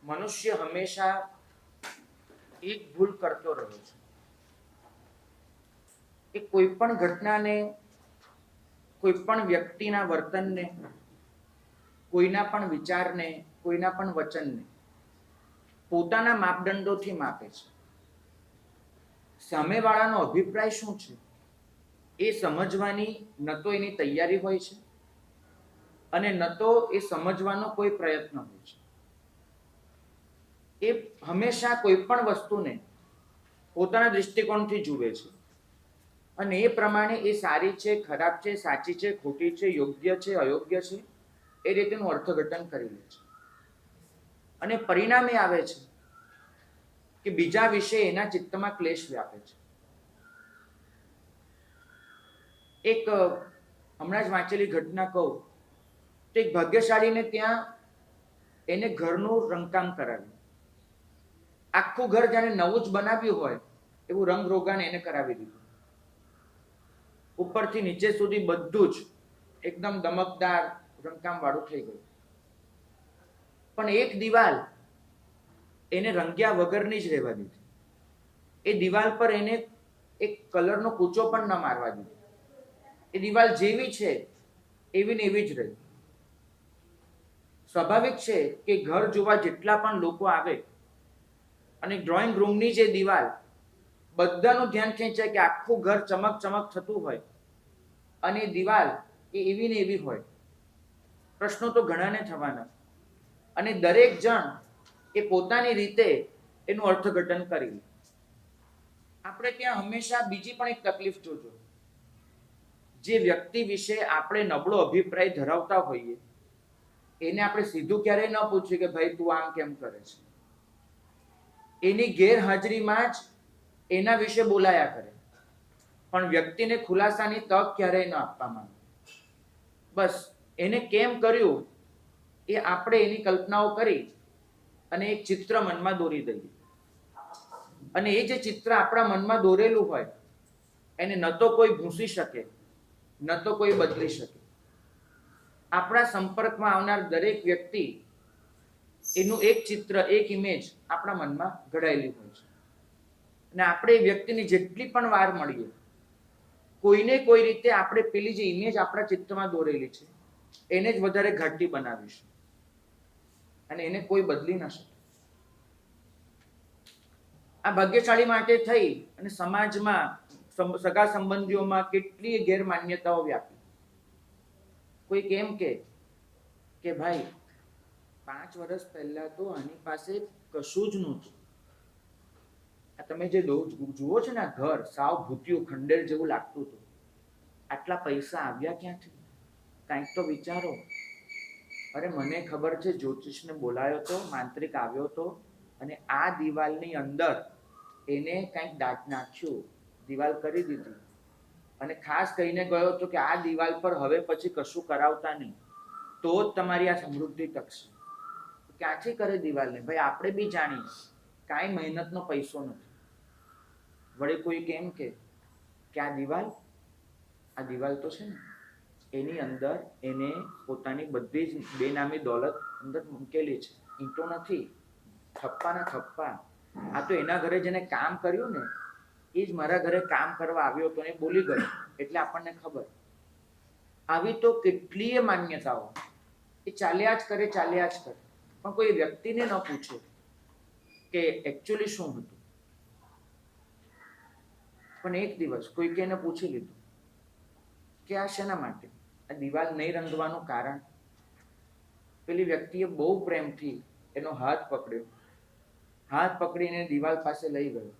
મનુષ્ય હંમેશા એક ભૂલ કરતો રહ્યો છે કે કોઈ પણ ઘટનાને, કોઈ પણ વ્યક્તિના વર્તનને, કોઈના પણ વિચારને, કોઈના પણ વચનને પોતાના માપદંડોથી માપે છે. સામેવાળાનો અભિપ્રાય શું છે એ સમજવાની ન તો એની તૈયારી હોય છે અને ન તો એ સમજવાનો કોઈ પ્રયત્ન હોય છે. એ હંમેશા કોઈ પણ વસ્તુને પોતાના દૃષ્ટિકોણથી જુએ છે અને એ પ્રમાણે એ સારી છે, ખરાબ છે, સાચી છે, ખોટી છે, યોગ્ય છે, અયોગ્ય છે, એ રીતેનું અર્થઘટન કરી લે છે. અને પરિણામે આવે છે કે બીજા વિશે એના ચિત્તમાં ક્લેશ વ્યાપે છે. એક હમણાં જ વાંચેલી ઘટના કહું તો એક ભાગ્યશાળીને ત્યાં એને ઘરનું રંગકામ કરાવ્યું. આખું ઘર જાણે નવું જ બનાવ્યું હોય એવું રંગ રોગાન એને કરાવી દીધું. ઉપરથી નીચે સુધી બધું જ એકદમ દમકદાર રંગકામ વાળું થઈ ગયું. પણ એક દિવાલ એને રંગ્યા વગરની જ રહેવા દીધી. એ દિવાલ પર એને એક કલરનો કૂચો પણ ન મારવા દીધો. એ દિવાલ જેવી છે એવી ને એવી જ રહી. સ્વાભાવિક છે કે ઘર જોવા જેટલા પણ લોકો આવે અને ડ્રોઈંગ રૂમની જે દિવાલ, બધાનું ધ્યાન ખેંચાય કે આખું ઘર ચમક ચમક થતું હોય અને દિવાલ એ એવી ને એવી હોય. પ્રશ્નો તો ઘણાને થવાના અને દરેક જણ એ પોતાની રીતે એનું અર્થઘટન કરી લે. આપણે ત્યાં હંમેશા બીજી પણ એક તકલીફ જોજો. જે વ્યક્તિ વિશે આપણે નબળો અભિપ્રાય ધરાવતા હોઈએ એને આપણે સીધું ક્યારેય ન પૂછીએ કે ભાઈ તું આમ કેમ કરે છે. એની ગેરહાજરીમાં જ એના વિશે બોલાયા કરે, પણ વ્યક્તિને ખુલાસાની તક ક્યારેય ન આપવા માંગે. બસ એને કેમ કર્યું એ આપણે એની કલ્પનાઓ કરી અને એક ચિત્ર મનમાં દોરી દઈએ. અને એ જે ચિત્ર આપણા મનમાં દોરેલું હોય એને ન તો કોઈ ભૂંસી શકે, ન તો કોઈ બદલી શકે. આપણા સંપર્કમાં આવનાર દરેક વ્યક્તિ એનું એક ચિત્ર, એક ઇમેજ આપણા મનમાં ઘડાયેલી હોય છે. અને આપણે એ વ્યક્તિની જેટલી પણ વાર મળીએ, કોઈને કોઈ રીતે આપણે પેલી જે ઇમેજ આપણા ચિત્તમાં દોરેલી છે એને જ વધારે ઘાટી બનાવીશું અને એને કોઈ બદલી ન શકે. આ ભાગ્યશાળી માટે થઈ અને સમાજમાં, સગા સંબંધીઓમાં કેટલી ગેરમાન્યતાઓ વ્યાપી. કોઈ કેમ કે ભાઈ 5 વર્ષ પહેલા તો આની પાસે કશું જ નહોતું. આ તમે જે જુઓ છો ને આ ઘર સાવ ભૂત્યું ખંડેર જેવું લાગતું હતું. આટલા પૈસા આવ્યા ક્યાંથી? કાંઈક તો વિચારો. અરે મને ખબર છે, જ્યોતિષને બોલાયો તો, માંત્રિક આવ્યો તો અને આ દિવાલની અંદર એને કંઈક દાટ નાખ્યું, દિવાલ કરી દીધી અને ખાસ કહીને ગયો હતો કે આ દિવાલ પર હવે પછી કશું કરાવતા નહીં, તો જ તમારી આ સમૃદ્ધિ ટકશે. ક્યાંથી કરે દિવાલને? ભાઈ આપણે બી જાણીએ કાંઈ મહેનતનો પૈસો નથી. વળે કોઈ કેમ કે આ દિવાલ તો છે ને એની અંદર એને પોતાની બધી જ બેનામી દોલત અંદર મૂકેલી છે. ઈંટો નથી, થપ્પાના થપ્પા. આ તો એના ઘરે જેને કામ કર્યું ને એ જ મારા ઘરે કામ કરવા આવ્યો હતો ને બોલી ગયો, એટલે આપણને ખબર. આવી તો કેટલીય માન્યતાઓ એ ચાલ્યા જ કરે. પણ કોઈ વ્યક્તિને ન પૂછે કે એકચ્યુઅલી શું હતું. પણ એક દિવસ કોઈકે એને પૂછી લીધું કે આ શેના માટે, આ દિવાલ નહીં રંગવાનું કારણ? પેલી વ્યક્તિએ બહુ પ્રેમથી એનો હાથ પકડ્યો, હાથ પકડીને દિવાલ પાસે લઈ ગયો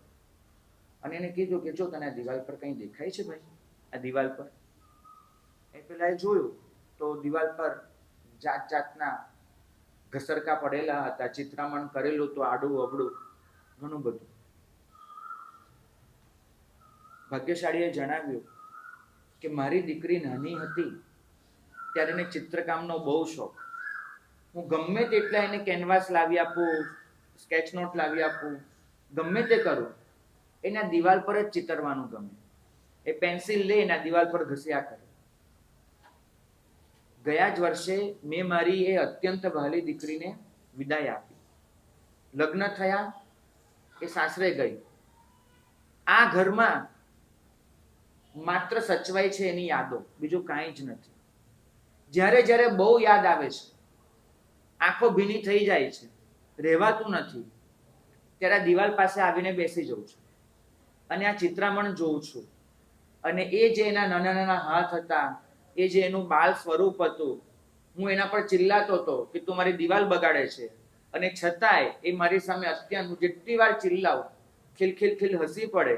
અને એને કીધું કે જો તને આ દિવાલ પર કંઈ દેખાય છે ભાઈ? આ દિવાલ પર એ પેલા એ જોયું તો દિવાલ પર જાત જાતના ઘસરકા પડેલા હતા, ચિત્રામણ કરેલું હતું, આડું અવળું ઘણું બધું. ભાગ્યશાળીએ જણાવ્યું કે મારી દીકરી નાની હતી ત્યારે એને ચિત્રકામનો બહુ શોખ. હું ગમે તેટલા એને કેનવાસ લાવી આપું, સ્કેચ નોટ લાવી આપું, ગમે તે કરું, એના દિવાલ પર જ ચિતરવાનું ગમે. એ પેન્સિલ લે એના દિવાલ પર ઘસ્યા કરે. ગયા જ વર્ષે મેં મારી એ અત્યંત વહાલી દીકરીને વિદાય આપી. લગ્ન થયા, એ સાસરે ગઈ. આ ઘરમાં માત્ર સચવાય છે એની યાદો, બીજું કાંઈ જ નથી. જ્યારે જ્યારે બહુ યાદ આવે છે, આંખો ભીની થઈ જાય છે, રહેવાતું નથી, ત્યારે આ દિવાલ પાસે આવીને બેસી જઉં છું અને આ ચિત્રામણ જોઉં છું. અને એ જે એના નાના નાના હાથ હતા, એ જે એનું બાળ સ્વરૂપ હતું, હું એના પર ચિલ્લાતો હતો કે તું મારી દિવાલ બગાડે છે, અને છતાંય એ મારી સામે અત્યંત, હું જેટલી વાર ચિલ્લાવું, ખિલખિલ હસી પડે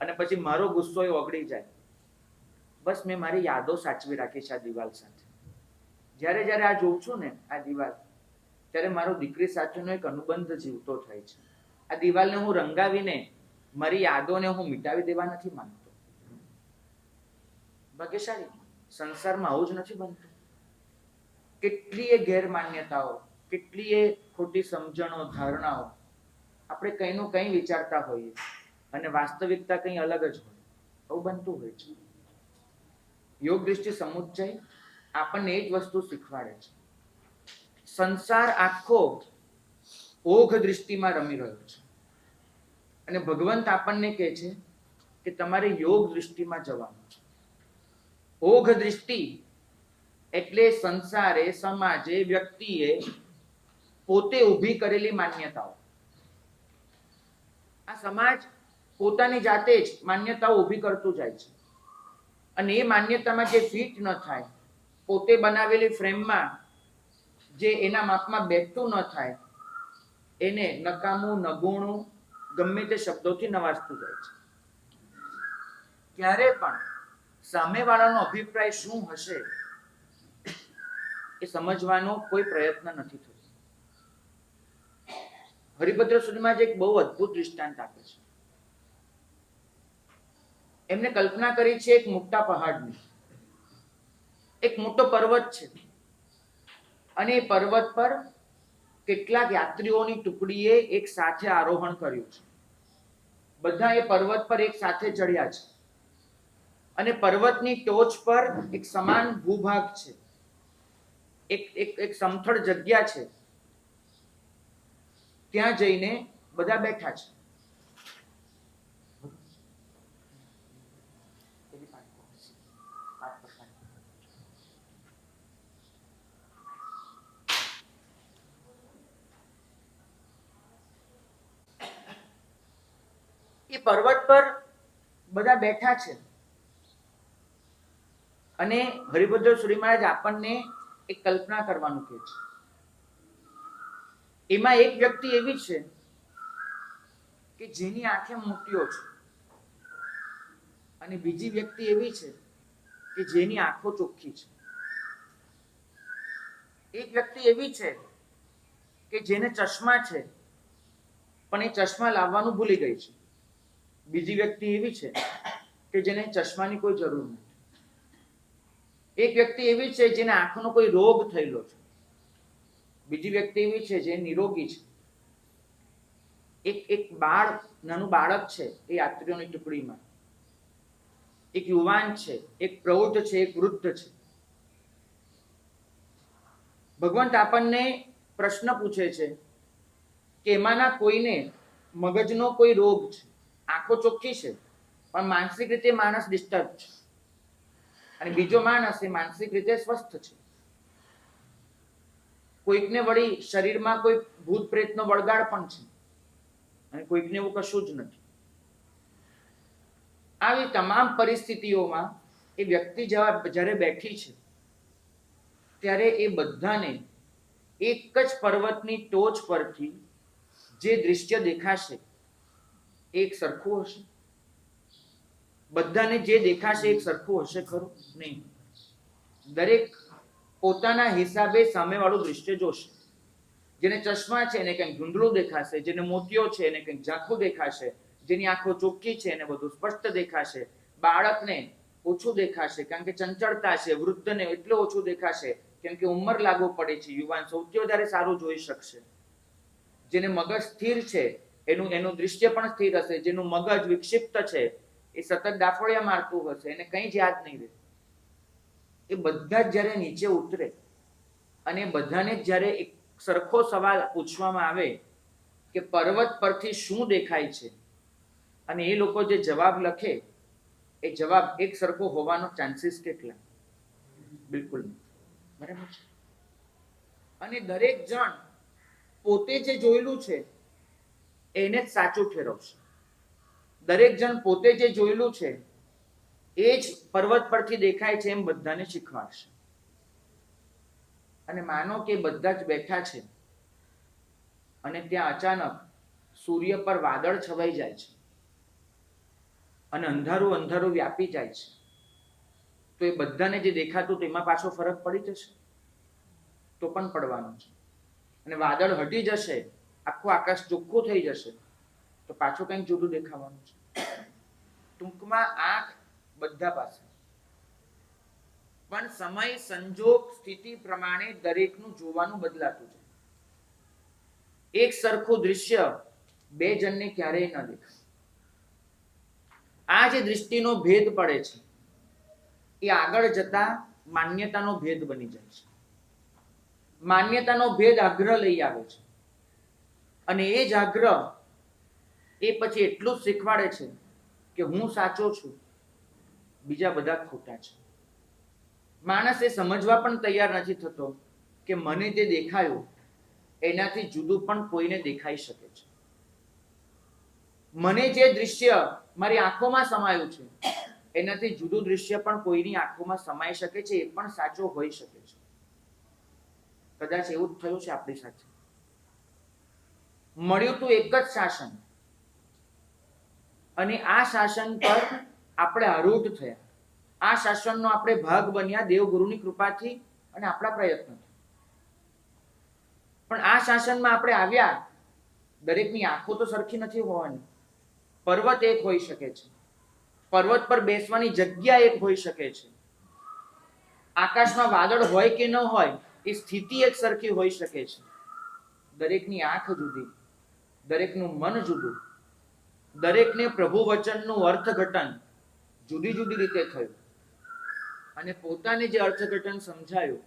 અને પછી મારો ગુસ્સો એ ઓગળી જાય. બસ મેં મારી યાદો સાચવી રાખી છે આ દિવાલ સાથે. જ્યારે જ્યારે આ જોઉં છું ને આ દિવાલ, ત્યારે મારો દીકરી સાથેનો એક અનુબંધ જીવતો થાય છે. આ દિવાલને હું રંગાવીને મારી યાદોને હું મિટાવી દેવા નથી માંગતો. ભાગ્યશાળી સંસારમાં આવું જ નથી બનતું. કેટલીય ગેરમાન્યતાઓ, કેટલીય ખોટી સમજણો, ધારણાઓ, આપણે કંઈનું કંઈ વિચારતા હોઈએ અને વાસ્તવિકતા કંઈ અલગ જ હોય. આવું બનતું હોય છે. યોગ દૃષ્ટિ સમુચ્ચય આપણને એ જ વસ્તુ શીખવાડે છે. સંસાર આખો ઓઘ દૃષ્ટિમાં રમી રહ્યો છે અને ભગવંત આપણને કહે છે કે તમારે યોગ દૃષ્ટિમાં જવાનું છે. ઓઘ દૃષ્ટિ એટલે સંસારે, સમાજે, વ્યક્તિએ પોતે ઊભી કરેલી માન્યતાઓ. આ સમાજ પોતાની જાતે જ માન્યતાઓ ઊભી કરતું જાય છે અને એ માન્યતામાં જે ફિટ ન થાય, પોતે બનાવેલી ફ્રેમમાં જે એના માપમાં બેઠતું ન થાય, એને નકામું, નગુણું, ગમે તે શબ્દોથી નવાજતું જાય છે. ક્યારે પણ સામેવાળાનો અભિપ્રાય શું હશે એ સમજવાનો કોઈ પ્રયત્ન નથી થતો. હરિભદ્ર સુરીમાં એક બહુ અદ્ભુત દૃષ્ટાંત આપે છે. એમને કલ્પના કરી છે એક મોટા પહાડની. એક મોટો પર્વત છે અને એ પર્વત પર કેટલાક યાત્રીઓની ટુકડીએ એક સાથે આરોહણ કર્યું છે. બધા એ પર્વત પર એક સાથે ચડ્યા છે અને પર્વતની ટોચ પર એક સમાન ભૂભાગ છે, એક સમથળ જગ્યા છે. ત્યાં જઈને બધા બેઠા છે. એ પર્વત પર બધા બેઠા છે અને હરિભદ્ર સુરી મહારાજ આપણને એક કલ્પના કરવાનું કહે છે. એમાં એક વ્યક્તિ એવી છે કે જેની આંખે મોતીઓ છે અને બીજી વ્યક્તિ એવી છે કે જેની આંખો ચોખ્ખી છે. એક વ્યક્તિ એવી છે કે જેને ચશ્મા છે પણ એ ચશ્મા લાવવાનું ભૂલી ગઈ છે. બીજી વ્યક્તિ એવી છે કે જેને ચશ્માની કોઈ જરૂર નથી. એક વ્યક્તિ એવી છે જેને આંખનો કોઈ રોગ થયેલો છે. બીજી વ્યક્તિ એવી છે જે નિરોગી છે. એક નાનું બાળક છે એ યાત્રીઓની ટુકડીમાં. એક યુવાન છે, એક પ્રૌઢ છે, એક વૃદ્ધ છે. ભગવંત આપણને પ્રશ્ન પૂછે છે કે એમાંના કોઈને મગજનો કોઈ રોગ છે, આંખો ચોખ્ખી છે પણ માનસિક રીતે માણસ ડિસ્ટર્બ છે, અને બીજો માણસ એ માનસિક રીતે સ્વસ્થ છે. કોઈકને વળી શરીરમાં કોઈ ભૂત પ્રેતનો વળગાડ પણ છે અને કોઈકને એવું કશું જ નથી. આવી તમામ પરિસ્થિતિઓમાં એ વ્યક્તિ જ્યારે બેઠી છે ત્યારે એ બધાને એક જ પર્વતની ટોચ પરથી જે દૃશ્ય દેખાશે એક સરખું હશે? બધાને જે દેખાશે એક સરખું હશે ખરું? નહીં. દરેક પોતાના હિસાબે સામેવાળું દૃશ્ય જોશે. જેને ચશ્મા છે એને કંઈક ધૂંધળું દેખાશે, જેને મોતિયો છે એને કંઈક ઝાંખું દેખાશે, જેની આંખો ચોખ્ખી છે એને બધું સ્પષ્ટ દેખાશે. બાળકને ઓછું દેખાશે કારણ કે ચંચળતા છે, વૃદ્ધને એટલું ઓછું દેખાશે કેમ કે ઉંમર લાગુ પડે છે. યુવાન સૌથી વધારે સારું જોઈ શકશે. જેને મગજ સ્થિર છે એનું દૃશ્ય પણ સ્થિર હશે. જેનું મગજ વિક્ષિપ્ત છે એ સતત ડાફોડિયા મારતું હશે, એને કંઈ જ યાદ નહીં રહે. એ બધા જ જ્યારે નીચે ઉતરે અને બધાને જ્યારે એક સરખો સવાલ પૂછવામાં આવે કે પર્વત પરથી શું દેખાય છે, અને એ લોકો જે જવાબ લખે એ જવાબ એક સરખો હોવાનો ચાન્સીસ કેટલા? બિલકુલ નહીં. બરાબર છે. અને દરેક જણ પોતે જે જોયેલું છે એને જ સાચું ઠેરવશે. દરેક જણ પોતે જે જોયેલું છે એ જ પર્વત પરથી દેખાય છે એમ બધાને શીખવાડશે. અને માનો કે બધા જ બેઠા છે અને ત્યાં અચાનક સૂર્ય પર વાદળ છવાઈ જાય છે અને અંધારું અંધારું વ્યાપી જાય છે, તો એ બધાને જે દેખાતું તેમાં પાછો ફરક પડી જશે? તો પણ પડવાનો છે. અને વાદળ હટી જશે, આખું આકાશ ચોખ્ખું થઈ જશે, તો પાછું કંઈક જુદું દેખાવાનું છે. ટૂંકમાં આંખ બધા પાસે, પણ સમય, સંજોગ, સ્થિતિ પ્રમાણે દરેકનું જોવાનું બદલાતું છે. એક સરખું દૃશ્ય બે જણને ક્યારેય ન દેખાય. આ જે દૃષ્ટિનો ભેદ પડે છે એ આગળ જતા માન્યતાનો ભેદ બની જાય છે. માન્યતાનો ભેદ આગ્રહ લઈ આવે છે, અને એ જ આગ્રહ એ પછી એટલું જ શીખવાડે છે કે હું સાચો છું, બીજા બધા ખોટા છે. માણસ એ સમજવા પણ તૈયાર નથી થતો કે મને જે દેખાયું એનાથી જુદું પણ કોઈને દેખાઈ શકે છે. મને જે દૃશ્ય મારી આંખોમાં સમાયું છે એનાથી જુદું દૃશ્ય પણ કોઈની આંખોમાં સમાઈ શકે છે, એ પણ સાચો હોઈ શકે છે. કદાચ એવું જ થયું છે આપણી સાથે. મળ્યું તું એક જ શાસન, અને આ શાસન પર આપણે આરૂઢ થયા. આ શાસનનો આપણે ભાગ બન્યા દેવગુરુની કૃપાથી અને આપણા પ્રયત્નથી. પણ આ શાસનમાં આપણે આવ્યા, દરેકની આંખો તો સરખી નથી હોવાની. પર્વત એક હોઈ શકે છે, પર્વત પર બેસવાની જગ્યા એક હોઈ શકે છે, આકાશમાં વાદળ હોય કે ન હોય એ સ્થિતિ એક સરખી હોઈ શકે છે. દરેકની આંખ જુદી, દરેકનું મન જુદું, દરેકને પ્રભુ વચનનું અર્થઘટન જુદી જુદી રીતે થયું, અને પોતાને જે અર્થઘટન સમજાયું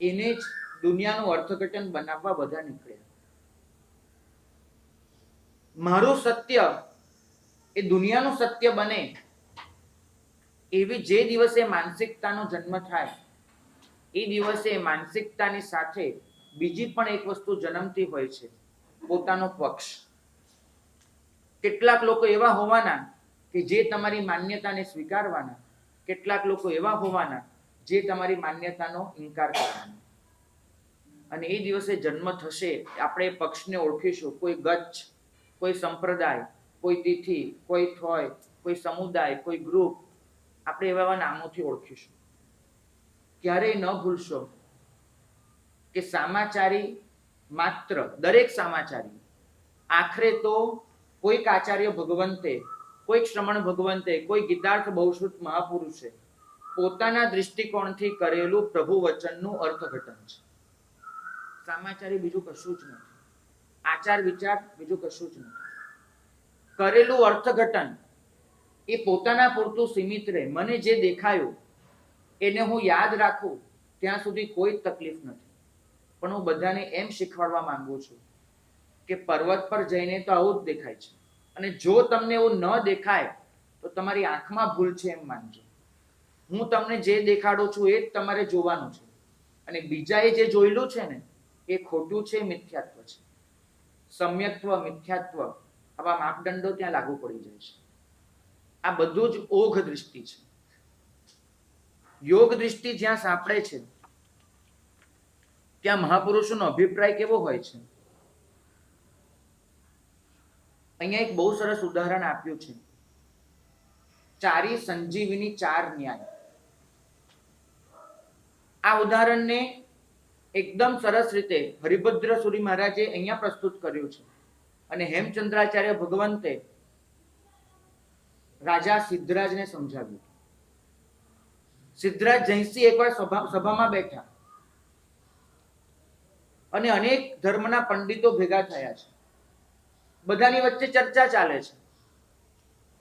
એને જ દુનિયાનું અર્થઘટન બનાવવા બધા નીકળ્યા. મારું સત્ય એ દુનિયાનું સત્ય બને એવી જે દિવસે માનસિકતાનો જન્મ થાય એ દિવસે માનસિકતાની સાથે બીજી પણ એક વસ્તુ જન્મતી હોય છે, પોતાનો પક્ષ. કેટલાક લોકો એવા હોવાના કે જે તમારી માન્યતાને સ્વીકારવાના, કેટલાક લોકો એવા હોવાના જે તમારી માન્યતાનો ઇનકાર કરવાના. અને એ દિવસે જન્મ થશે, આપણે પક્ષને ઓળખીશું. કોઈ ગચ્છ, કોઈ સંપ્રદાય, કોઈ તિથિ, કોઈ થોય, કોઈ સમુદાય, કોઈ ગ્રુપ, આપણે એવા નામોથી ઓળખીશું. ક્યારેય ન ભૂલશો કે સામાચારી માત્ર, દરેક સામાચારી આખરે તો કોઈક આચાર્ય ભગવંતે, કોઈક શ્રમણ ભગવંતે, કોઈ ગીતાર્થ બહુશ્રુત મહાપુરુષે પોતાના દૃષ્ટિકોણથી કરેલું પ્રભુ વચનનું અર્થઘટન છે. સામાચારી બીજું કશું જ નથી, આચાર વિચાર બીજું કશું જ નથી. કરેલું અર્થઘટન એ પોતાના પૂરતું સીમિત રહે. મને જે દેખાયું એને હું યાદ રાખું ત્યાં સુધી કોઈ તકલીફ નથી. પણ હું બધાને એમ શીખવાડવા માંગુ છું કે પર્વત પર જઈને તો આવું જ દેખાય છે, અને જો તમને એવું ન દેખાય તો તમારી આંખમાં ભૂલ છે એમ માનજો. હું તમને જે દેખાડું છું એ જ તમારે જોવાનું છે, અને બીજાએ જે જોયેલું છે ને એ ખોટું છે, મિથ્યાત્વ છે. સમ્યક્ત્વ, મિથ્યાત્વ, આવા માપદંડો ત્યાં લાગુ પડી જાય છે. આ બધું જ ઓઘ દૃષ્ટિ છે. યોગ દૃષ્ટિ જ્યાં સાંપડે છે ત્યાં મહાપુરુષોનો અભિપ્રાય કેવો હોય છે? અહીંયા એક બહુ સરસ ઉદાહરણ આપ્યું છે. ચારી સંજીવની, ચાર ન્યાય. આ ઉદાહરણને એકદમ સરસ રીતે હરિભદ્ર સુરી મહારાજે અહીંયા પ્રસ્તુત કર્યું છે, અને હેમચંદ્રાચાર્ય ભગવંતે રાજા સિદ્ધરાજને સમજાવ્યું. સિદ્ધરાજ જયસિંહ એકવાર સભામાં બેઠા અને અનેક ધર્મના પંડિતો ભેગા થયા છે. બધાની વચ્ચે ચર્ચા ચાલે છે,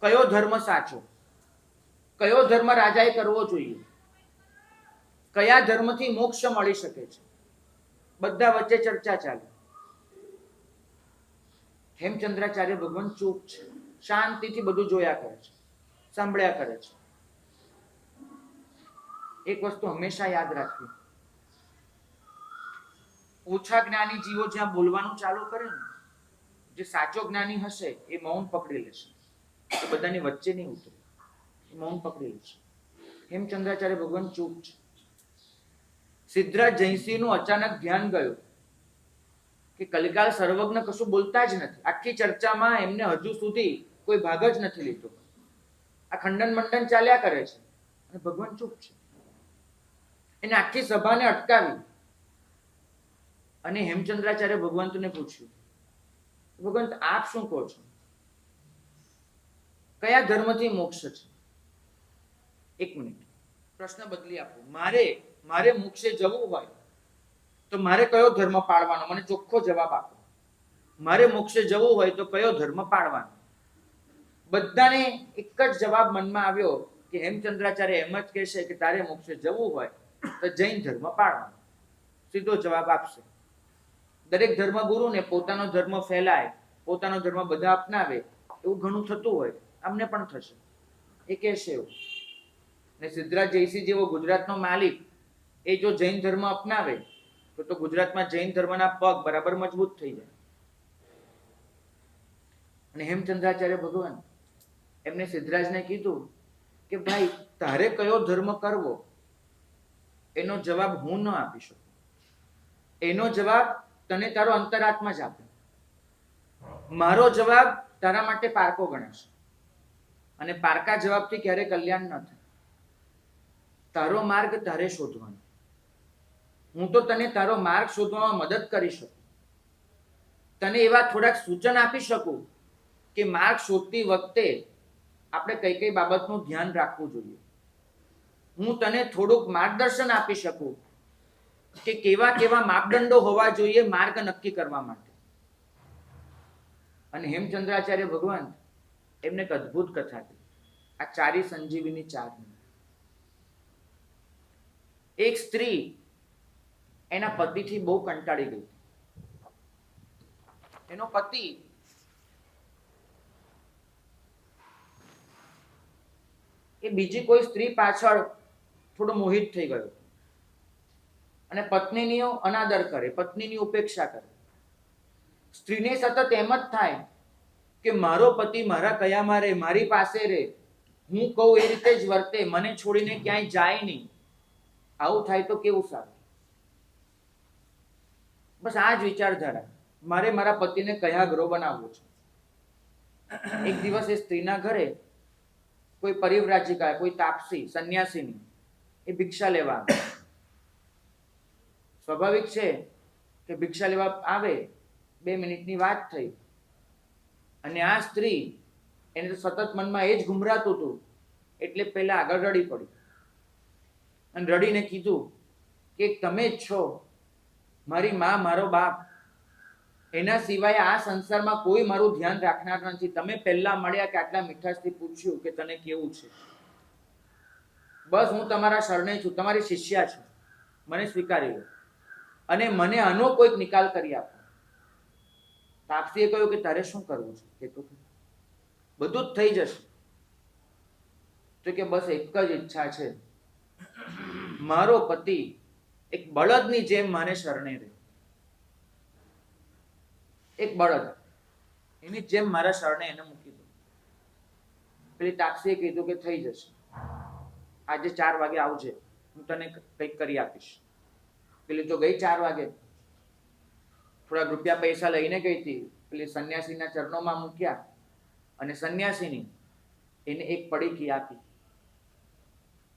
કયો ધર્મ સાચો, કયો ધર્મ રાજાએ કરવો જોઈએ, કયા ધર્મથી મોક્ષ મળી શકે છે. બધા વચ્ચે ચર્ચા ચાલે. હેમચંદ્રાચાર્ય ભગવાન ચૂપ છે, શાંતિથી બધું જોયા કરે છે, સાંભળ્યા કરે છે. એક વસ્તુ હંમેશા યાદ રાખવી, ઓછા જ્ઞાની જીવો જ્યાં બોલવાનું ચાલુ કરે ને, જે સાચો જ્ઞાની હશે એ મૌન પકડી લેશે, એ બધાની વચ્ચે નહીં ઉતરે, એ મૌન પકડી લેશે. હેમચંદ્રાચાર્ય ભગવાન ચૂપ છે. સિદ્ધરાજ જયસિંહનું અચાનક ધ્યાન ગયું કે કલિકાલ સર્વજ્ઞ કશું બોલતા જ નથી. આખી ચર્ચામાં એમને હજુ સુધી કોઈ ભાગ જ નથી લીધો. આ ખંડન મંડન ચાલ્યા કરે છે અને ભગવાન ચૂપ છે. એને આખી સભાને અટકાવી અને હેમચંદ્રાચાર્ય ભગવંતને પૂછ્યું, ભગવંત આપ શું કહો છો? કયા ધર્મથી મોક્ષ છે? એક મિનિટ, પ્રશ્ન બદલી આપો. મારે મોક્ષે જવું હોય તો મારે કયો ધર્મ પાળવાનો? મને ચોખ્ખો જવાબ આપો. મારે મોક્ષે જવું હોય તો કયો ધર્મ પાળવાનો? બધાને એક જ જવાબ મનમાં આવ્યો કે હેમચંદ્રાચાર્ય એમ જ કહેશે કે તારે મોક્ષે જવું હોય તો જૈન ધર્મ પાળવાનો. સીધો જવાબ આપશે. દરેક ધર્મગુરુને પોતાનો ધર્મ ફેલાય, પોતાનો ધર્મ બધા અપનાવે, એવું ઘણું થતું હોય, અમને પણ થશે. એ કહેશે એવું. ને સિદ્ધરાજ જયસિંહ જેવો ગુજરાતનો માલિક એ જો જૈન ધર્મ અપનાવે તો ગુજરાતમાં જૈન ધર્મના પગ બરાબર મજબૂત થઈ જાય. અને હેમચંદ્રાચાર્ય ભગવાન એમને સિદ્ધરાજને કીધું કે ભાઈ તારે કયો ધર્મ કરવો એનો જવાબ હું ન આપી શકું. એનો જવાબ તને તારો અંતરાત્મા જ આપે. મારો જવાબ તારા માટે પારકો ગણાશે અને પારકા જવાબથી ક્યારે કલ્યાણ ન થાય. તારો માર્ગ તારે શોધવાનો. હું તો તને તારો માર્ગ શોધવામાં મદદ કરી શકું, તને એવા થોડાક સૂચન આપી શકું કે માર્ગ શોધતી વખતે આપણે કઈ કઈ બાબતનું ધ્યાન રાખવું જોઈએ. હું તને થોડુંક માર્ગદર્શન આપી શકું કે કેવા કેવા માપદંડો હોવા જોઈએ માર્ગ નક્કી કરવા માટે. અને હેમચંદ્રાચાર્ય ભગવાન એમને એક અદ્ભુત કથા કહી, આ ચારી સંજીવની ચારની. એક સ્ત્રી એના પતિથી બહુ કંટાળી ગઈ. એનો પતિ એ બીજી કોઈ સ્ત્રી પાછળ થોડો મોહિત થઈ ગયો અને પત્નીનો અનાદર કરે, પત્નીની ઉપેક્ષા કરે. સ્ત્રીને સતત એમ જ થાય કે મારો પતિ મારા કયામાં રહે, મારી પાસે રહે, હું કહું એ રીતે જ વર્તે, મને છોડીને ક્યાંય જાય નહીં. આવું થાય તો કેવું સારું? બસ આ જ વિચારધારા, મારે મારા પતિને કયા ગ્રહ બનાવવો છે. એક દિવસ એ સ્ત્રીના ઘરે કોઈ પરિવ્રાજિકા, કોઈ તાપસી, સંન્યાસીની એ ભિક્ષા લેવા આવે. સ્વાભાવિક છે કે ભિક્ષા લેવા આવે, 2 મિનિટની વાત થઈ અને આ સ્ત્રી એને તો સતત મનમાં એ જ ઘુમરાતું હતું એટલે પહેલા આગળ રડી પડી અને રડીને કીધું કે તમે જ છો, મારી માં, મારો બાપ, એના સિવાય આ સંસારમાં કોઈ મારું ધ્યાન રાખનાર નથી. તમે પહેલા મળ્યા કે આટલા મીઠાશથી પૂછ્યું કે તને કેવું છે? બસ હું તમારા શરણે છું, તમારી શિષ્યા છું, મને સ્વીકારી લો અને મને આનો કોઈક નિકાલ કરી આપો. તાપસીએ કહ્યું કે તારે શું કરવું છે? કે બધું જ થઈ જશે. તો કે બસ એક જ ઈચ્છા છે, મારો પતિ એક બળદની જેમ માને શરણે રહે. એક બળદ એની જેમ મારા શરણે એને મૂકી દો. પેલી તાપસીએ કીધું કે થઈ જશે, આજે 4 વાગે આવજે, હું તને કંઈક કરી આપીશ. પેલી તો ગઈ 4 વાગે, થોડા રૂપિયા પૈસા લઈને ગઈ હતી, પેલી સંન્યાસીના ચરણોમાં મૂક્યા અને સંન્યાસીની એને એક પડીકી આપી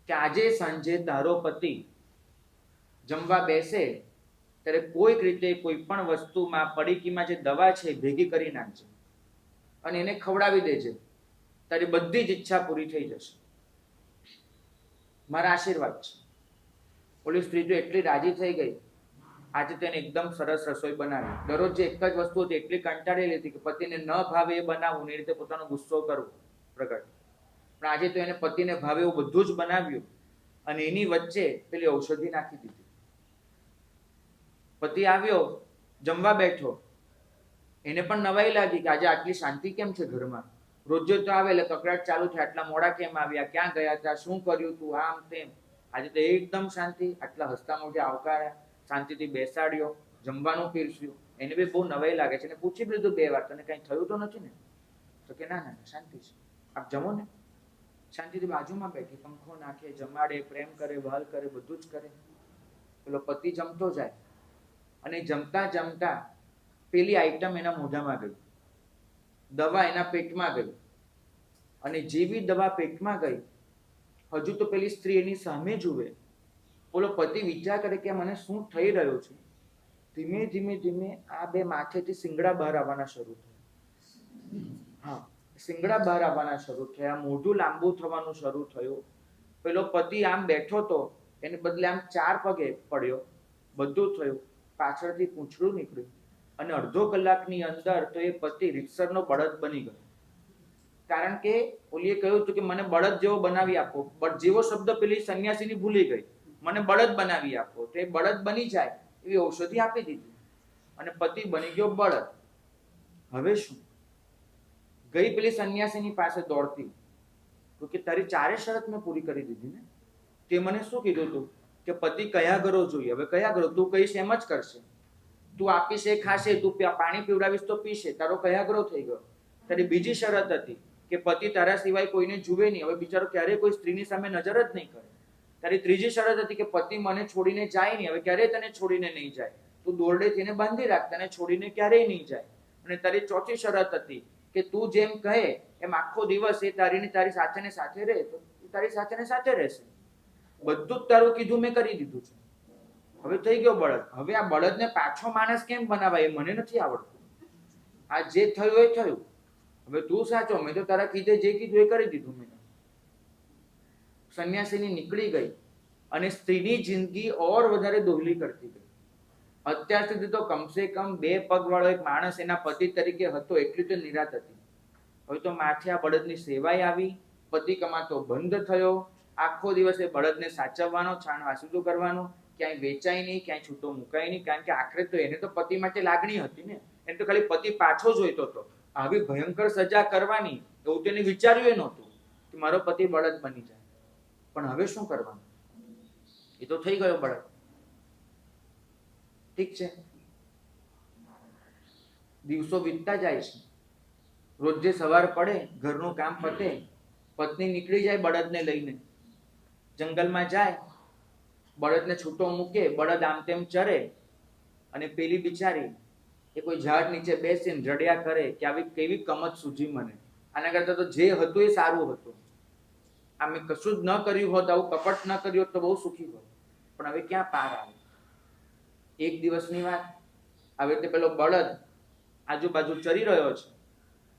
કે આજે સાંજે તારો પતિ જમવા બેસે ત્યારે કોઈક રીતે કોઈ પણ વસ્તુમાં પડીકીમાં જે દવા છે ભેગી કરી નાખજે અને એને ખવડાવી દેજે, તારી બધી જ ઈચ્છા પૂરી થઈ જશે. મારા આશીર્વાદ છે. ઓલી સ્ત્રી તો એટલી રાજી થઈ ગઈ, આજે તેને એકદમ સરસ રસોઈ બનાવી. દરરોજ જે એક જ વસ્તુ હતી એટલી કંટાળેલી હતી કે પતિને ન ભાવે એ બનાવવું, એ રીતે પોતાનો ગુસ્સો કરવો પ્રગટ. પણ આજે તો એને પતિને ભાવે એવું બધું જ બનાવ્યું અને એની વચ્ચે પેલી ઔષધિ નાખી દીધી. પતિ આવ્યો, જમવા બેઠો એને પણ નવાઈ લાગી કે આજે આટલી શાંતિ કેમ છે ઘરમાં. રોજ તો આવે એટલે કકડાટ ચાલુ થાય, આટલા મોડા કેમ આવ્યા, ક્યાં ગયા હતા, શું કર્યું તું, આમ તેમ. આજે તો એકદમ શાંતિ, આટલા હસતા મોઢે આવકાર્યા, શાંતિથી બેસાડ્યો, જમવાનું પીરસ્યું. એને બી બહુ નવાઈ લાગે છે. એને પૂછી લીધું 2 વાર, તને કઈ થયું તો નથી ને? તો કે ના ના શાંતિ છે, આપ જમો ને. શાંતિથી બાજુમાં બેઠી, પંખો નાખે, જમાડે, પ્રેમ કરે, વહાલ કરે, બધું જ કરે. પેલો પતિ જમતો જાય અને જમતા જમતા પેલી આઈટમ એના મોઢામાં ગઈ, દવા એના પેટમાં ગઈ. અને જેવી દવા પેટમાં ગઈ, હજુ તો પેલી સ્ત્રી એની સામે જુએ. બોલો પતિ વિચાર કરે કે મને શું થઈ રહ્યું છે. ધીમે ધીમે ધીમે આ 2 માથેથી શિંગડા બહાર આવવાના શરૂ થયા. હા, શિંગડા બહાર આવવાના શરૂ થયા, મોઢું લાંબુ થવાનું શરૂ થયું. પેલો પતિ આમ બેઠો તો એને બદલે આમ 4 પગે પડ્યો. બધું થયું, પાછળથી પૂંછડું નીકળ્યું અને અડધો કલાકની અંદર તો એ પતિ રીતસરનો બળદ બની ગયો. કારણ કે ઓલીએ કહ્યું હતું કે મને બળદ જેવો બનાવી આપો. જેવો શબ્દ પેલી સંન્યાસીની ભૂલી ગઈ, મને બળદ બનાવી આપો. તો એ બળદ બની જાય એવી ઔષધિ આપી દીધી અને પતિ બની ગયો બળદ. હવે શું? ગઈ પેલી સંન્યાસીની પાસે દોડતી કે તારી 4 શરત મેં પૂરી કરી દીધી ને. તે મને શું કીધું હતું કે પતિ કયા ઘરો જોઈએ. હવે કયા ઘરો? તું કહીશ એમ જ કરશે. તું આપીશ એ ખાશે, તું પાણી પીવડાવીશ તો પીશે. તારો કયા ઘરો થઈ ગયો. તારી બીજી શરત હતી કે પતિ તારા સિવાય કોઈને જુએ નહીં. હવે બિચારો ક્યારેય કોઈ સ્ત્રીની સામે નજર જ નહીં કરે. તારી ત્રીજી શરત હતી કે પતિ મને છોડીને જાય નહીં. હવે ક્યારેય તને છોડીને નહીં જાય. તું દોરડેથી એને બાંધી રાખ, તને છોડીને ક્યારેય નહીં જાય. અને તારી ચોથી શરત હતી કે તું જેમ કહે એમ આખો દિવસ એ તારી સાથે ને સાથે રહે તો તારી સાથે ને સાથે રહેશે. બધું જ તારું કીધું મેં કરી દીધું છે. હવે થઈ ગયો બળદ. હવે આ બળદને પાછો માણસ કેમ બનાવાય એ મને નથી આવડતું. આ જે થયું એ થયું. હવે તું સાચો, મેં તો તારા કીધે જે કીધું એ કરી દીધું મેં. સંન્યાસીની નીકળી ગઈ અને સ્ત્રીની જિંદગી ઓર વધારે દોહલી કરતી ગઈ. અત્યાર સુધી તો કમસે કમ 2 પગ વાળો એક માણસ એના પતિ તરીકે હતો, એટલી તો નિરાત હતી. હવે તો માથે આ બળદની સેવાય આવી, પતિ કમાતો બંધ થયો. આખો દિવસ એ બળદને સાચવવાનો, છાણ વાસુદું કરવાનું, ક્યાંય વેચાય નહીં, ક્યાંય છૂટો મુકાય નહીં. કારણ કે આખરે તો એને તો પતિ માટે લાગણી હતી ને. એને તો ખાલી પતિ પાછો જોઈતો હતો. આવી ભયંકર સજા કરવાની એવું તેને વિચાર્યું નહોતું કે મારો પતિ બળદ બની જાય. પણ હવે શું કરવાનું? એ તો થઈ ગયો બળદ. ઠીક છે, દિવસો વીતતા જાય છે. રોજે સવાર પડે, ઘરનું કામ પતે, પત્ની નીકળી જાય બળદને લઈને, જંગલમાં જાય, બળદને છૂટો મૂકે, બળદ આમ તેમ ચરે અને પેલી બિચારી એ કોઈ ઝાડ નીચે બેસીને રડ્યા કરે કે આવી કેવી કમત સૂજી મને. આના કરતા તો જે હતું એ સારું હતું. આ મેં કશું જ ન કર્યું હોત, આવું કપટ ન કર્યું હોત તો બહુ સુખી હોત. પણ હવે ક્યાં પાર આવે. એક દિવસની વાત, હવે તે પેલો બળદ આજુબાજુ ચરી રહ્યો છે.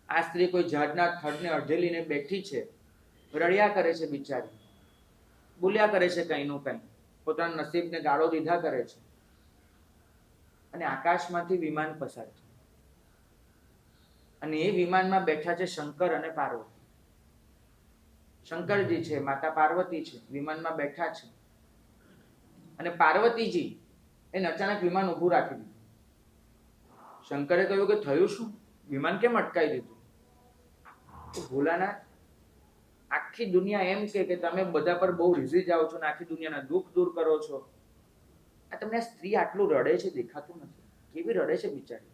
આ સ્ત્રી કોઈ ઝાડના થડને અઢેલીને બેઠી છે, રડ્યા કરે છે બિચારી, બોલ્યા કરે છે કંઈનું કંઈ, પોતાના નસીબને ગાળો દીધા કરે છે. અને આકાશમાંથી વિમાન પસાર છે અને એ વિમાનમાં બેઠા છે શંકર અને પાર્વતી. શંકરજી છે, માતા પાર્વતી છે, વિમાનમાં બેઠા છે. અને પાર્વતીજી એને અચાનક વિમાન ઊભું રાખી દીધું. શંકરે કહ્યું કે થયું શું? વિમાન કેમ અટકાવી દીધું? ભોલાનાથ, આખી દુનિયા એમ કે તમે બધા પર બહુ રીઝી જાઓ છો ને આખી દુનિયાના દુઃખ દૂર કરો છો. આ તમને સ્ત્રી આટલું રડે છે દેખાતું નથી. કેવી રડે છે બિચારી,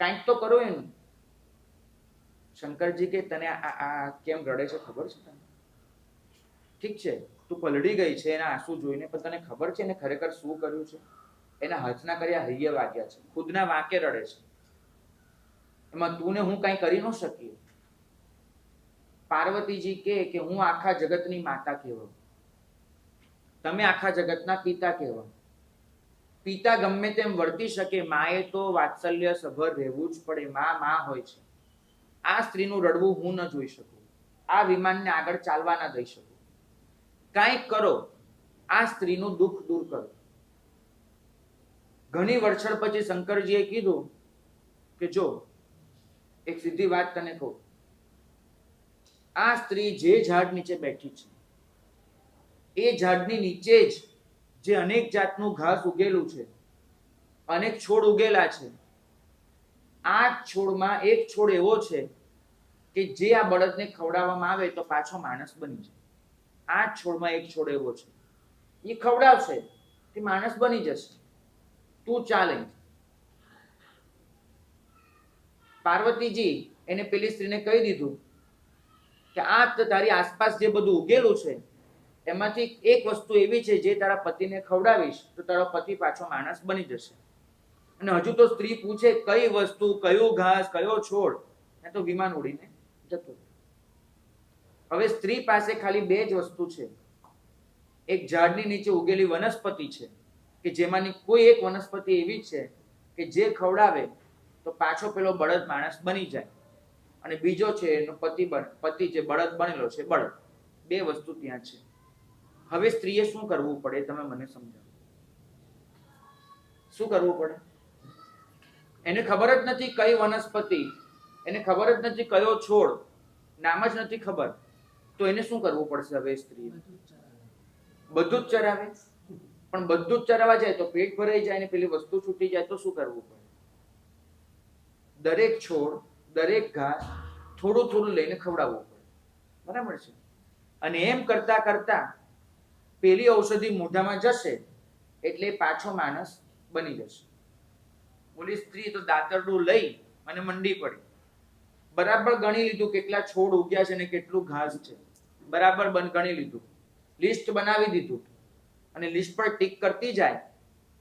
કાંઈક તો કરો એનું. શંકરજી કે તને આ કેમ રડે છે ખબર છે તને? ઠીક છે, તું પલળી ગઈ છે એના આંસુ જોઈને, પણ તને ખબર છે એને ખરેખર શું કર્યું છે? એના હાથના કર્યા હૈયે વાગ્યા છે, ખુદના વાંકે રડે છે. એમાં તું ને હું કાંઈ કરી ન શકીએ. પાર્વતીજી કે હું આખા જગતની માતા કહેવાઉં, તમે આખા જગતના પિતા કહેવાઓ. પિતા ગમે તેમ વર્તી શકે, માએ તો વાત્સલ્ય સભર રહેવું જ પડે. માં હોય છે. આ સ્ત્રીનું રડવું હું ન જોઈ શકું. આ વિમાનને આગળ ચાલવા ના દઈ શકું. કાંઈક કરો, આ સ્ત્રીનું દુઃખ દૂર કરો. ઘણી વર્ષળ પછી શંકરજીએ કીધું કે જો એક સીધી વાત તને કહું, આ સ્ત્રી જે ઝાડ નીચે બેઠી છે એ ઝાડની નીચે જ જે અનેક જાતનું ઘાસ ઉગેલું છે, અનેક છોડ ઉગેલા છે, આ છોડમાં એક છોડ એવો છે કે જે આ બળદને ખવડાવવામાં આવે તો પાછો માણસ બની જાય. આ છોડમાં એક છોડ એવો છે, એ ખવડાવશે તે માણસ બની જશે. તું ચાલે. પાર્વતીજી એને પેલી સ્ત્રીને કહી દીધું કે આ તારી આસપાસ જે બધું ઉગેલું છે એમાંથી એક વસ્તુ એવી છે જે તારા પતિને ખવડાવીશ તો તારો પતિ પાછો માણસ બની જશે. અને હજુ તો સ્ત્રી પૂછે કઈ વસ્તુ, કયો ઘાસ, કયો છોડ, એ તો વિમાન ઉડીને જતું. હવે સ્ત્રી પાસે ખાલી બે જ વસ્તુ છે. એક ઝાડની નીચે ઉગેલી વનસ્પતિ છે કે જેમાંની કોઈ એક વનસ્પતિ એવી છે કે જે ખવડાવે તો પાછો પેલો બળદ માણસ બની જાય. અને બીજો છે એનો પતિ જે બળદ બનેલો છે બળદ. બે વસ્તુ ત્યાં છે. હવે સ્ત્રીએ શું કરવું પડે તમે મને સમજાવો. શું કરવું પડે? એને ખબર જ નથી કઈ વનસ્પતિ, એને ખબર જ નથી કયો છોડ, નામ જ નથી ખબર, તો એને શું કરવું પડશે? હવે સ્ત્રીએ બધું જ ચરાવે, પણ બધું જ ચરાવવા જાય તો પેટ ભરાઈ જાય ને પેલી વસ્તુ છૂટી જાય તો શું કરવું પડે? દરેક છોડ, દરેક ઘાસ થોડું થોડું લઈને ખવડાવવું પડે. બરાબર છે? અને એમ કરતા કરતા પેલી ઔષધિ મોઢામાં જશે એટલે પાછો માણસ બની જશે. ઓલી સ્ત્રી તો દાંતરડું લઈ અને મંડી પડી. બરાબર ગણી લીધું કેટલા છોડ ઉગ્યા છે ને કેટલું ઘાસ છે. બરાબર ગણી લીધું, લિસ્ટ બનાવી દીધું, અને લિસ્ટ પર ટીક કરતી જાય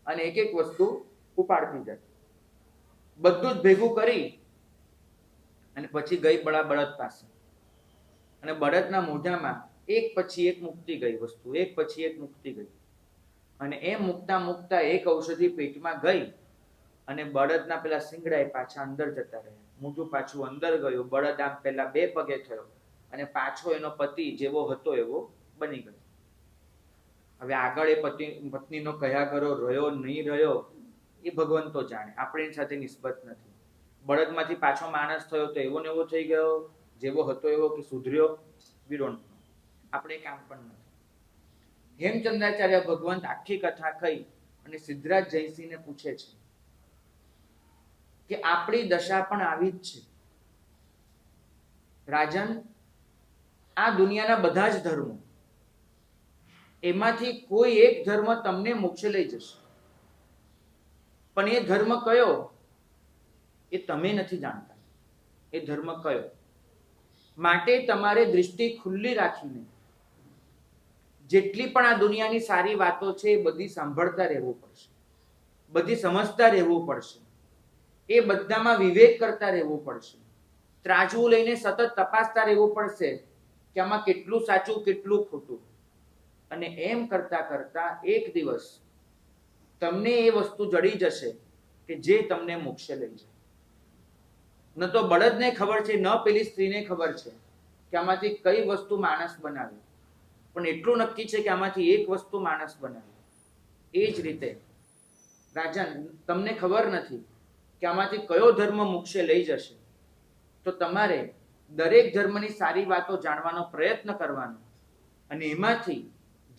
અને એક એક વસ્તુ ઉપાડતી જાય. બધું જ ભેગું કરી અને પછી ગઈ બળદ પાસે. અને બળદના મોઢામાં એક પછી એક મૂકતી ગઈ વસ્તુ, એક પછી એક મૂકતી ગઈ. અને એમ મૂકતા મૂકતા એક ઔષધિ પેટમાં ગઈ અને બળદના પેલા શિંગડા પાછા અંદર જતા રહ્યા. મોઢું પાછું અંદર ગયું. બળદ આમ પેલા બે પગે થયો અને પાછો એનો પતિ જેવો હતો એવો બની ગયો. હવે આગળ એ પત્નીનો કયા ઘરો રહ્યો નહીં રહ્યો એ ભગવાન તો જાણે, આપણી સાથે નિસ્બત નથી. બળદમાંથી પાછો માણસ થયો તો એવો ને એવો થઈ ગયો, જેવો હતો એવો, કે સુધર્યો, we don't know. આપણે કામ પણ નથી. હેમચંદ્રાચાર્ય ભગવંત આખી કથા કહી અને સિદ્ધરાજ જયસિંહને પૂછે છે કે આપણી દશા પણ આવી જ છે. રાજન, આ દુનિયાના બધા જ ધર્મો, એમાંથી કોઈ એક ધર્મ તમને મોક્ષે લઈ જશે, પણ એ ધર્મ કયો એ તમે નથી જાણતા. એ ધર્મ કયો? માટે તમારે દૃષ્ટિ ખુલ્લી રાખીને જેટલી પણ આ દુનિયાની સારી વાતો છે એ બધી સાંભળતા રહેવું પડશે, બધી સમજતા રહેવું પડશે, એ બધામાં વિવેક કરતા રહેવું પડશે, ત્રાજવું લઈને સતત તપાસતા રહેવું પડશે કે આમાં કેટલું સાચું કેટલું ખોટું. અને એમ કરતા કરતા એક દિવસ તમને એ વસ્તુ જડી જશે કે જે તમને મોક્ષે લઈ જાય. ન તો બળદને ખબર છે, ન પેલી સ્ત્રીને ખબર છે કે આમાંથી કઈ વસ્તુ માણસ બનાવે, પણ એટલું નક્કી છે કે આમાંથી એક વસ્તુ માણસ બનાવે. એ જ રીતે રાજન, તમને ખબર નથી કે આમાંથી કયો ધર્મ મોક્ષે લઈ જશે, તો તમારે દરેક ધર્મની સારી વાતો જાણવાનો પ્રયત્ન કરવાનો અને એમાંથી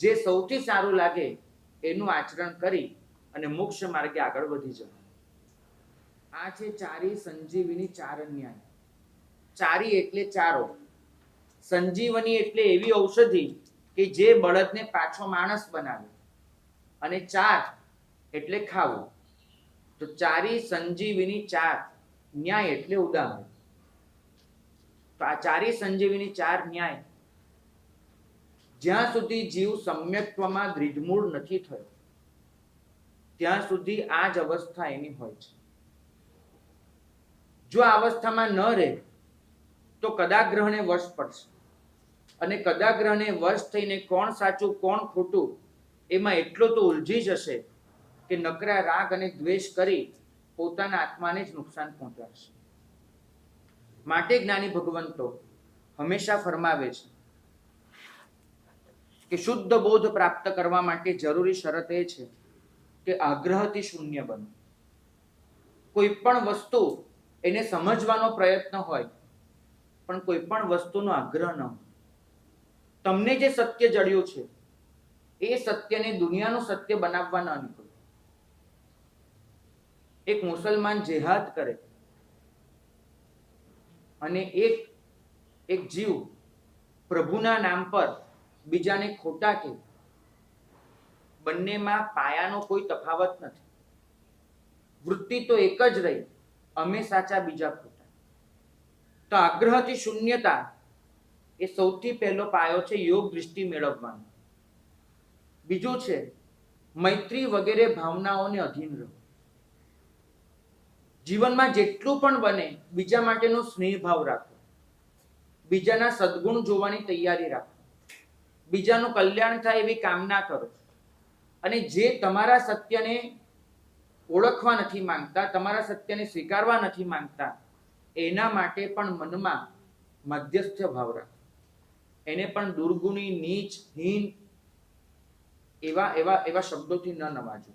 જે સૌથી સારું લાગે એનું આચરણ કરી અને મોક્ષ માર્ગે આગળ વધી જવાનું. આ છે ચારી સંજીવની, ચાર ન્યાય. ચારી એટલે ચારો, સંજીવની એટલે એવી ઔષધિ કે જે બળદને પાછો માણસ બનાવે, અને ચાર એટલે ખાવું. તો ચારી સંજીવની, ચાર ન્યાય એટલે ઉદાહરણ. તો આ ચારી સંજીવની, ચાર ન્યાય, જ્યાં સુધી જીવ સમ્યક્ત્વમાં દ્વિધમૂળ નથી થયો ત્યાં સુધી આ જ અવસ્થા એની હોય છે. જો આ અવસ્થામાં ન રહે તો કદાગ્રહને વશ પડશે, અને કદાગ્રહને વશ થઈને કોણ સાચું કોણ ખોટું એમાં એટલો તો ઉલઝી જશે કે નકરા રાગ અને દ્વેષ કરી પોતાના આત્માને જ નુકસાન પહોંચાડશે. માટે જ્ઞાની ભગવંતો હંમેશા ફરમાવે છે કે શુદ્ધ બોધ પ્રાપ્ત કરવા માટે જરૂરી શરત એ છે કે આગ્રહથી શૂન્ય બનો. કોઈ પણ વસ્તુ એને સમજવાનો પ્રયત્ન હોય, પણ કોઈ પણ વસ્તુનો આગ્રહ ન હોય. તમને જે સત્ય જડ્યું છે એ સત્યને દુનિયાનું સત્ય બનાવવા ન નીકળો. એક મુસલમાન જેહાદ કરે અને એક જીવ પ્રભુના નામ પર બીજાને ખોટા કહે, બંનેમાં પાયાનો કોઈ તફાવત નથી. વૃત્તિ તો એક જ રહી, અમે સાચા બીજા ખોટા. તો આગ્રહથી શૂન્યતા એ સૌથી પહેલો પાયો છે યોગ દૃષ્ટિ મેળવવાનો. બીજું છે મૈત્રી વગેરે ભાવનાઓને અધીન રહો. જીવનમાં જેટલું પણ બને બીજા માટેનો સ્નેહ ભાવ રાખો, બીજાના સદગુણ જોવાની તૈયારી રાખો, બીજાનું કલ્યાણ થાય એવી કામના કરો. અને જે તમારા સત્યને ઓળખવા નથી માંગતા, તમારા સત્યને સ્વીકારવા નથી માંગતા, એના માટે પણ મનમાં મધ્યસ્થ ભાવ રાખો. એને પણ દુર્ગુણી, નીચ, હીન એવા શબ્દોથી ન નવાજો.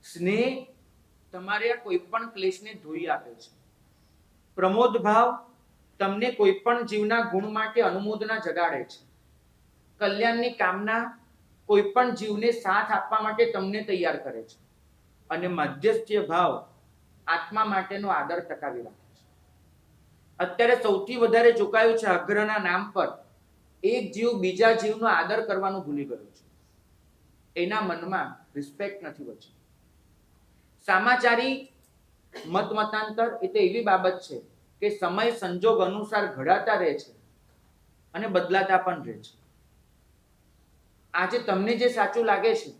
સ્નેહ તમારે કોઈ પણ ક્લેશને ધોઈ આપે છે. પ્રમોદ ભાવ તમને કોઈ પણ જીવના ગુણ માટે અનુમોદના જગાડે છે. કલ્યાણની કામના કોઈ પણ જીવને સાથ આપવા માટે તમને તૈયાર કરે છે. અને મધ્યસ્થ ભાવ આત્મા માટેનો આદર ટકાવી રાખે છે. અત્યારે સૌથી વધારે ચૂકાયું છે અગ્રના નામ પર. એક જીવ બીજા જીવનો આદર કરવાનું ભૂલી ગયો છે. એના મનમાં રિસ્પેક્ટ નથી બચી. સામાચારી મતાંતર એ તો એવી બાબત છે કે સમય સંજોગ અનુસાર ઘડાતા રહે છે અને બદલાતા પણ રહે છે. આજે તમને જે સાચું લાગે છે,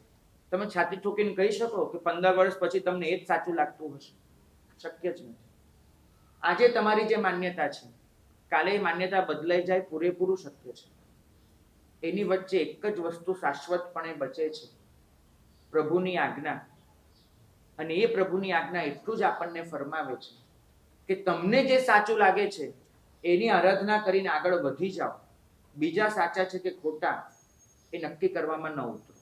તમે છાતી ઠોકીને કહી શકો કે 15 વર્ષ પછી તમને એ જ સાચું લાગતું હશે? શક્ય જ નથી. આજે તમારી જે માન્યતા છે, કાલે એ માન્યતા બદલાઈ જાય, પૂરેપૂરું શક્ય છે. એની વચ્ચે એક જ વસ્તુ શાશ્વતપણે બચે છે, પ્રભુની આજ્ઞા. અને એ પ્રભુની આજ્ઞા એટલું જ આપણને ફરમાવે છે કે તમને જે સાચું લાગે છે એની આરાધના કરીને આગળ વધી જાઓ. બીજા સાચા છે કે ખોટા એ નક્કી કરવામાં ન ઉતરો.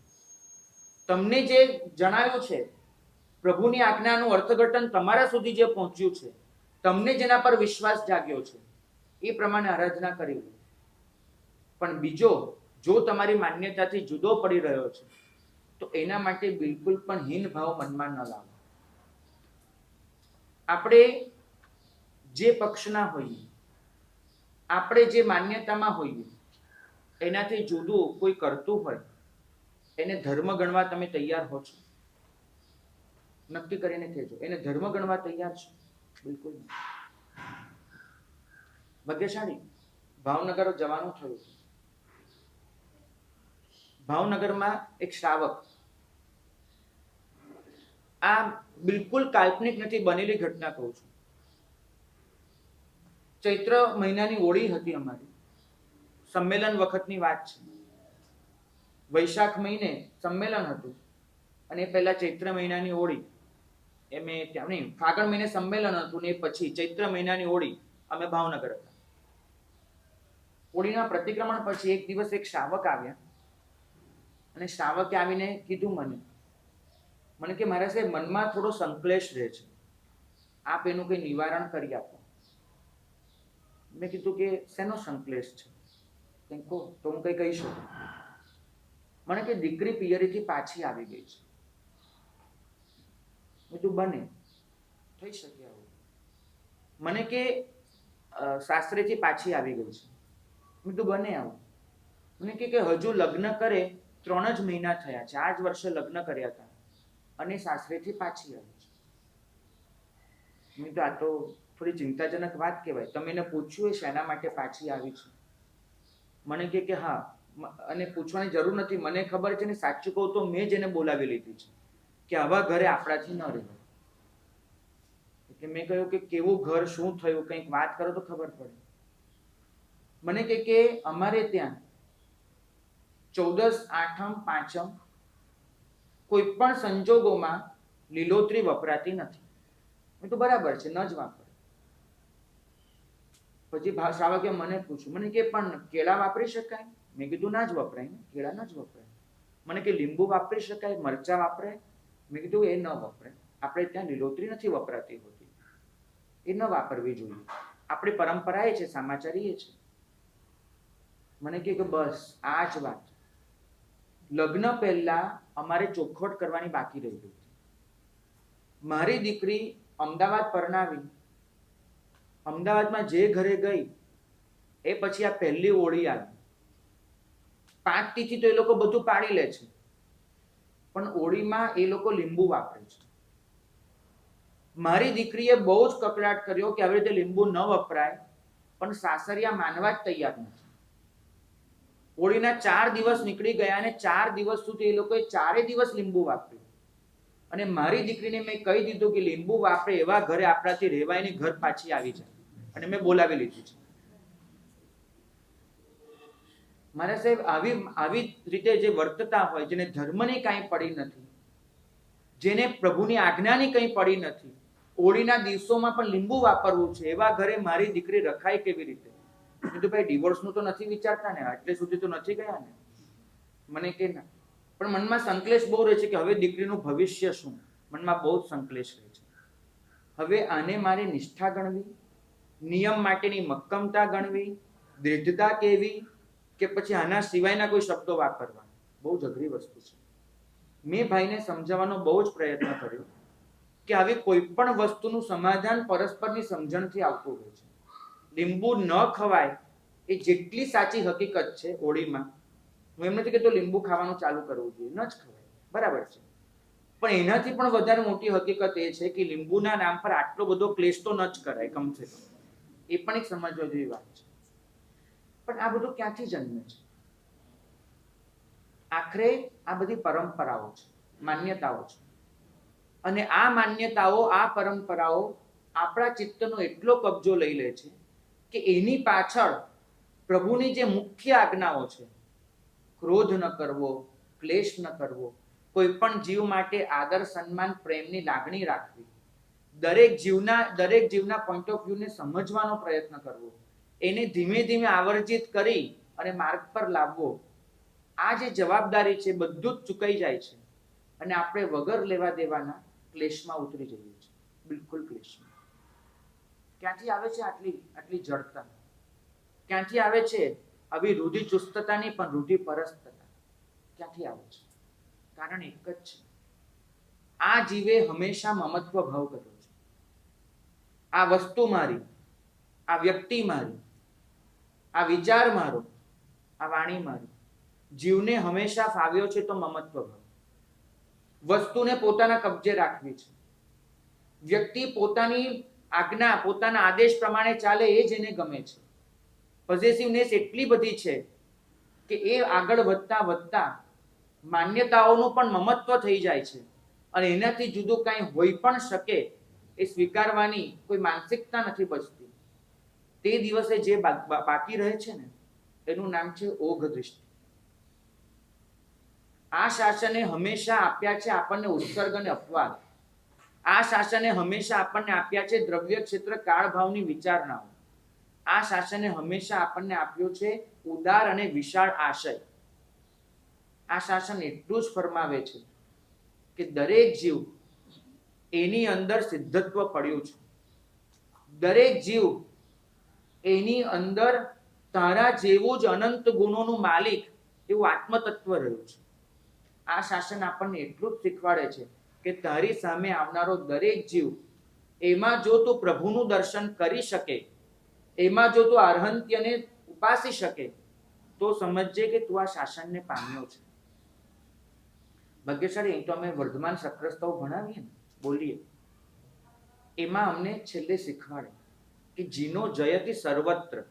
તમને જે જણાવ્યું છે, પ્રભુની આજ્ઞાનું અર્થઘટન તમારા સુધી જે પહોંચ્યું છે, તમને જેના પર વિશ્વાસ જાગ્યો છે, એ પ્રમાણે આરાધના કરી લો. પણ બીજો જો તમારી માન્યતાથી જુદો પડી રહ્યો છે તો એના માટે બિલકુલ પણ હીન ભાવ મનમાં ન લાવો. આપણે જે પક્ષના હોઈએ, આપણે જે માન્યતામાં હોઈએ, એનાથી જુદું કોઈ કરતું હોય એને ધર્મ ગણવા તમે તૈયાર હો છો? નક્કી કરીને કહેજો, એને ધર્મ ગણવા તૈયાર છો? બિલકુલ નહીં. ભાગ્યશાળી ભાવનગર જવાનું થયું. ભાવનગરમાં એક શ્રાવક, આ બિલકુલ કાલ્પનિક નથી, બનેલી ઘટના કહું છું. ચૈત્ર મહિનાની હોળી હતી અમારી, સંમેલન વખતની વાત છે. વૈશાખ મહિને સંમેલન હતું અને પહેલા ચૈત્ર મહિનાની હોળી એ મેં ત્યાં નહીં, ફાગણ મહિને સંમેલન હતું ને પછી ચૈત્ર મહિનાની હોળી અમે ભાવનગર હતા. હોળીના પ્રતિક્રમણ પછી એક દિવસ એક શ્રાવક આવ્યા અને શ્રાવકે આવીને કીધું મને કે મારા સાહેબ મનમાં થોડો સંકલેશ રહે છે, આપ એનું કંઈ નિવારણ કરી આપો. મેં કીધું કે શેનો સંકલેશ છે, કંઈ કહો તો હું કંઈ કહી શકું. મને કે દીકરી પિયરીથી પાછી આવી ગઈ છે. મેં કીધું બને, થઈ શકે આવું. મને કે સાસરેથી પાછી આવી ગઈ છે. મેં કીધું બને આવું. મને કે હજુ લગ્ન કરે 3 જ મહિના થયા છે, આ જ વર્ષે લગ્ન કર્યા હતા અને સાસરેથી પાછી આવી છે. મેં તો આ તો થોડી ચિંતાજનક વાત કહેવાય. તમે એને પૂછ્યું હશે એના માટે પાછી આવી છે? મને કે હા, અને પૂછવાની જરૂર નથી, મને ખબર છે ને. સાચું કહું તો મેં જ એને બોલાવી લીધી છે કે આવા ઘરે આપણાથી ન રહેવાય. એટલે મેં કહ્યું કે કેવું ઘર, શું થયું, કંઈક વાત કરો તો ખબર પડે. મને કે અમારે ત્યાં 14, 8, 5 કોઈ પણ સંજોગોમાં લીલોતરી વપરાતી નથી. મેં તો બરાબર છે, ન જ વાપરે. પછી શ્રાવકે મને પૂછ્યું, મને કે પણ કેળા વાપરી શકાય? મેં કીધું ના જ વપરાય ને, કેળા ના જ વપરાય. મને કે લીંબુ વાપરી શકાય, મરચા વાપરાય? મેં કીધું એ ન વપરાય. આપણે ત્યાં લીલોતરી નથી વપરાતી હોતી, એ ન વાપરવી જોઈએ. આપણી પરંપરા એ છે, સમાચારી એ છે. મને કે બસ આ જ વાત. લગ્ન પહેલા અમારે ચોખવટ કરવાની બાકી રહી ગઈ. મારી દીકરી અમદાવાદ પરણાવી અમદાવાદમાં જે ઘરે ગઈ એ પછી આ પહેલી હોળી આવી. 5 તિથિ તો એ લોકો બધું પાડી લે છે, પણ હોળીમાં એ લોકો લીંબુ વાપરે છે. મારી દીકરીએ બહુ જ કકડાટ કર્યો કે આવી રીતે લીંબુ ન વપરાય, પણ સાસરિયા માનવા જ તૈયાર નથી. હોળીના 4 દિવસ નીકળી ગયા અને 4 દિવસ સુધી એ લોકોએ 4 દિવસ લીંબુ વાપર્યું. અને મારી દીકરીને મેં કહી દીધું કે લીંબુ વાપરે એવા ઘરે આપણાથી રહેવાય નહીં, ઘર પાછી આવી જાય. અને મેં બોલાવી લીધી છે. મારા સાહેબ આવી રીતે જે વર્તતા હોય, જેને ધર્મની કાંઈ પડી નથી, જેને પ્રભુની આજ્ઞાની કંઈ પડી નથી, હોળીના દિવસોમાં પણ લીંબુ વાપરવું છે, એવા ઘરે મારી દીકરી રખાય કેવી રીતે? તો ભાઈ ડિવોર્સનું તો નથી વિચારતા ને, એટલે સુધી તો નથી ગયા ને. મને કે ના, પણ મનમાં સંકલેશ બહુ રહે છે કે હવે દીકરીનું ભવિષ્ય શું? મનમાં બહુ જ સંકલેશ રહે છે. હવે આને મારે નિષ્ઠા ગણવી, નિયમ માટેની મક્કમતા ગણવી, દૃઢતા કેવી, કે પછી આના સિવાયના કોઈ શબ્દો વાપરવા? બહુ જ અઘરી વસ્તુ છે. મેં ભાઈને સમજાવવાનો બહુ જ પ્રયત્ન કર્યો કે આવી કોઈ પણ વસ્તુનું સમાધાન પરસ્પરની સમજણથી આવતું હોય છે. લીંબુ ન ખવાય એ જેટલી સાચી હકીકત છે હોળીમાં, હું એમ નથી કહેતો લીંબુ ખાવાનું ચાલુ કરવું જોઈએ, ન જ ખવાય, બરાબર છે. પણ એનાથી પણ વધારે મોટી હકીકત એ છે કે લીંબુના નામ પર આટલો બધો ક્લેશ તો ન જ કરાય, કમસે કમ. એ પણ એક સમજવા જેવી વાત છે. પણ આ બધું ક્યાંથી જન્મે છે? આખરે આ બધી પરંપરાઓ છે, માન્યતાઓ છે. અને આ માન્યતાઓ, આ પરંપરાઓ આપણા ચિત્તનો એટલો કબજો લઈ લે છે કે એની પાછળ પ્રભુની જે મુખ્ય આજ્ઞાઓ છે, ક્રોધ ન કરવો, ક્લેશ ન કરવો, કોઈ પણ જીવ માટે આદર, સન્માન, પ્રેમની લાગણી રાખવી, દરેક જીવના પોઈન્ટ ઓફ વ્યૂને સમજવાનો પ્રયત્ન કરવો, એને ધીમે ધીમે આવર્જિત કરી અને માર્ગ પર લાવવો, આ જે જવાબદારી છે બધું જ ચૂકાઈ જાય છે. અને આપણે વગર લેવા દેવાના ક્લેશમાં ઉતરી જઈએ છીએ, બિલકુલ ક્લેશમાં. ક્યાંથી આવે છે આટલી જડતા? ક્યાંથી આવે છે આવી રૂઢિચુસ્તતાની પણ રૂઢિપરસ્તતા? ક્યાંથી આવે છે? કારણ એક જ છે, આ જીવે હંમેશા મમત્વ ભાવ કર્યો છે. આ વસ્તુ મારી, આ વ્યક્તિ મારી, આ વિચાર મારો, આ વાણી મારી. જીવને હંમેશા ફાવ્યો છે તો મમત્વ ભાવ. વસ્તુને પોતાના કબજે રાખવી છે. વ્યક્તિ પોતાની આજ્ઞા, પોતાના આદેશ પ્રમાણે ચાલે એ જ એને ગમે છે. પોઝેસિવનેસ એટલી બધી છે કે એ આગળ વધતા વધતા માન્યતાઓનું પણ મમત્વ થઈ જાય છે. અને એનાથી જુદું કાંઈ હોઈ પણ શકે એ સ્વીકારવાની કોઈ માનસિકતા નથી બચતી. તે દિવસે જે બાકી રહે છે ને, એનું નામ છે ઓઘ દૃષ્ટિ. આ શાસને હંમેશા આપ્યા છે આપણને ઉત્સર્ગ અને અપવાદ. આ શાસને હંમેશા આપણને આપ્યા છે દ્રવ્ય ક્ષેત્ર કાળભાવની વિચારણાઓ. આ શાસને હંમેશા આપણને આપ્યો છે ઉદાર અને વિશાળ આશય. આ શાસન એટલું જ ફરમાવે છે કે દરેક જીવ એની અંદર સિદ્ધત્વ પડ્યું છે. દરેક જીવ એની અંદર તારા જેવું જ અનંત ગુણોનું માલિક એવું આત્મતત્વ રહ્યું છે. આ શાસન આપણને એટલું જ શીખવાડે છે કે તારી સામે આવનારો દરેક જીવ, એમાં જો તું પ્રભુનું દર્શન કરી શકે, એમાં જો તું અર્હંત્યને ઉપાસી શકે, તો સમજજે કે તું આ શાસનને પામ્યો છે. ભાગ્યશાળી, અહીં તો અમે વર્ધમાન સક્રસ્તાઓ ભણાવીએ ને, બોલીએ, એમાં અમને છેલ્લે શીખવાડે કે જીનો જયતિ સર્વત્ર.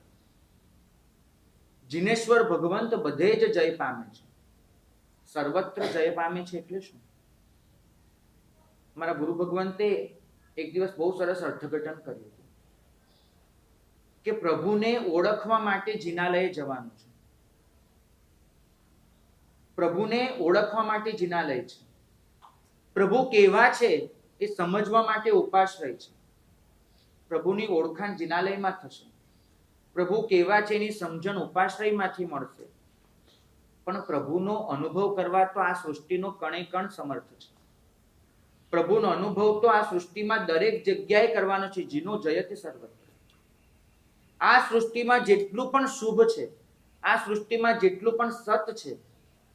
જીનેશ્વર ભગવંત બધે જ જય પામે છે. સર્વત્ર જય પામે છે એટલે શું? મારા ગુરુ ભગવંતે એક દિવસ બહુ સરસ અર્થઘટન કર્યું હતું કે પ્રભુને ઓળખવા માટે જિનાલયે જવાનું છે. પ્રભુને ઓળખવા માટે જિનાલય છે. પ્રભુ કેવા છે એ સમજવા માટે ઉપાશ્રય છે. પ્રભુની ઓળખાણ જિનાલયમાં થશે. પ્રભુ કેવા છે એની સમજણ ઉપાશ્રયમાંથી મળશે. પણ પ્રભુનો અનુભવ કરવા તો આ સૃષ્ટિનો કણે કણ સમર્થ છે. પ્રભુનો અનુભવ તો આ સૃષ્ટિમાં દરેક જગ્યાએ કરવાનો છે. જીનો જયતિ સર્વત્ર. આ સૃષ્ટિમાં જેટલું પણ શુભ છે, આ સૃષ્ટિમાં જેટલું પણ સત છે,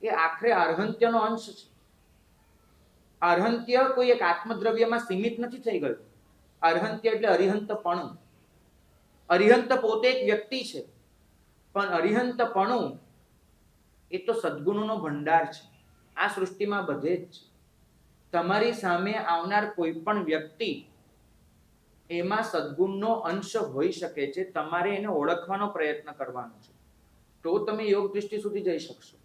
એ આખરે અર્હંત્યનો અંશ છે. અર્હંત્ય કોઈ એક આત્મદ્રવ્યમાં સીમિત નથી થઈ ગયું. અર્હંત્ય એટલે અરિહંતપણું. અરિહંત પોતે એક વ્યક્તિ છે, પણ અરિહંતપણું એ તો સદગુણોનો ભંડાર છે. આ સૃષ્ટિમાં બધે જ છે. તમારી સામે આવનાર કોઈ પણ વ્યક્તિ એમાં સદગુણનો અંશ હોઈ શકે છે. તમારે એને ઓળખવાનો પ્રયત્ન કરવાનો છે, તો તમે યોગ દૃષ્ટિ સુધી જઈ શકશો.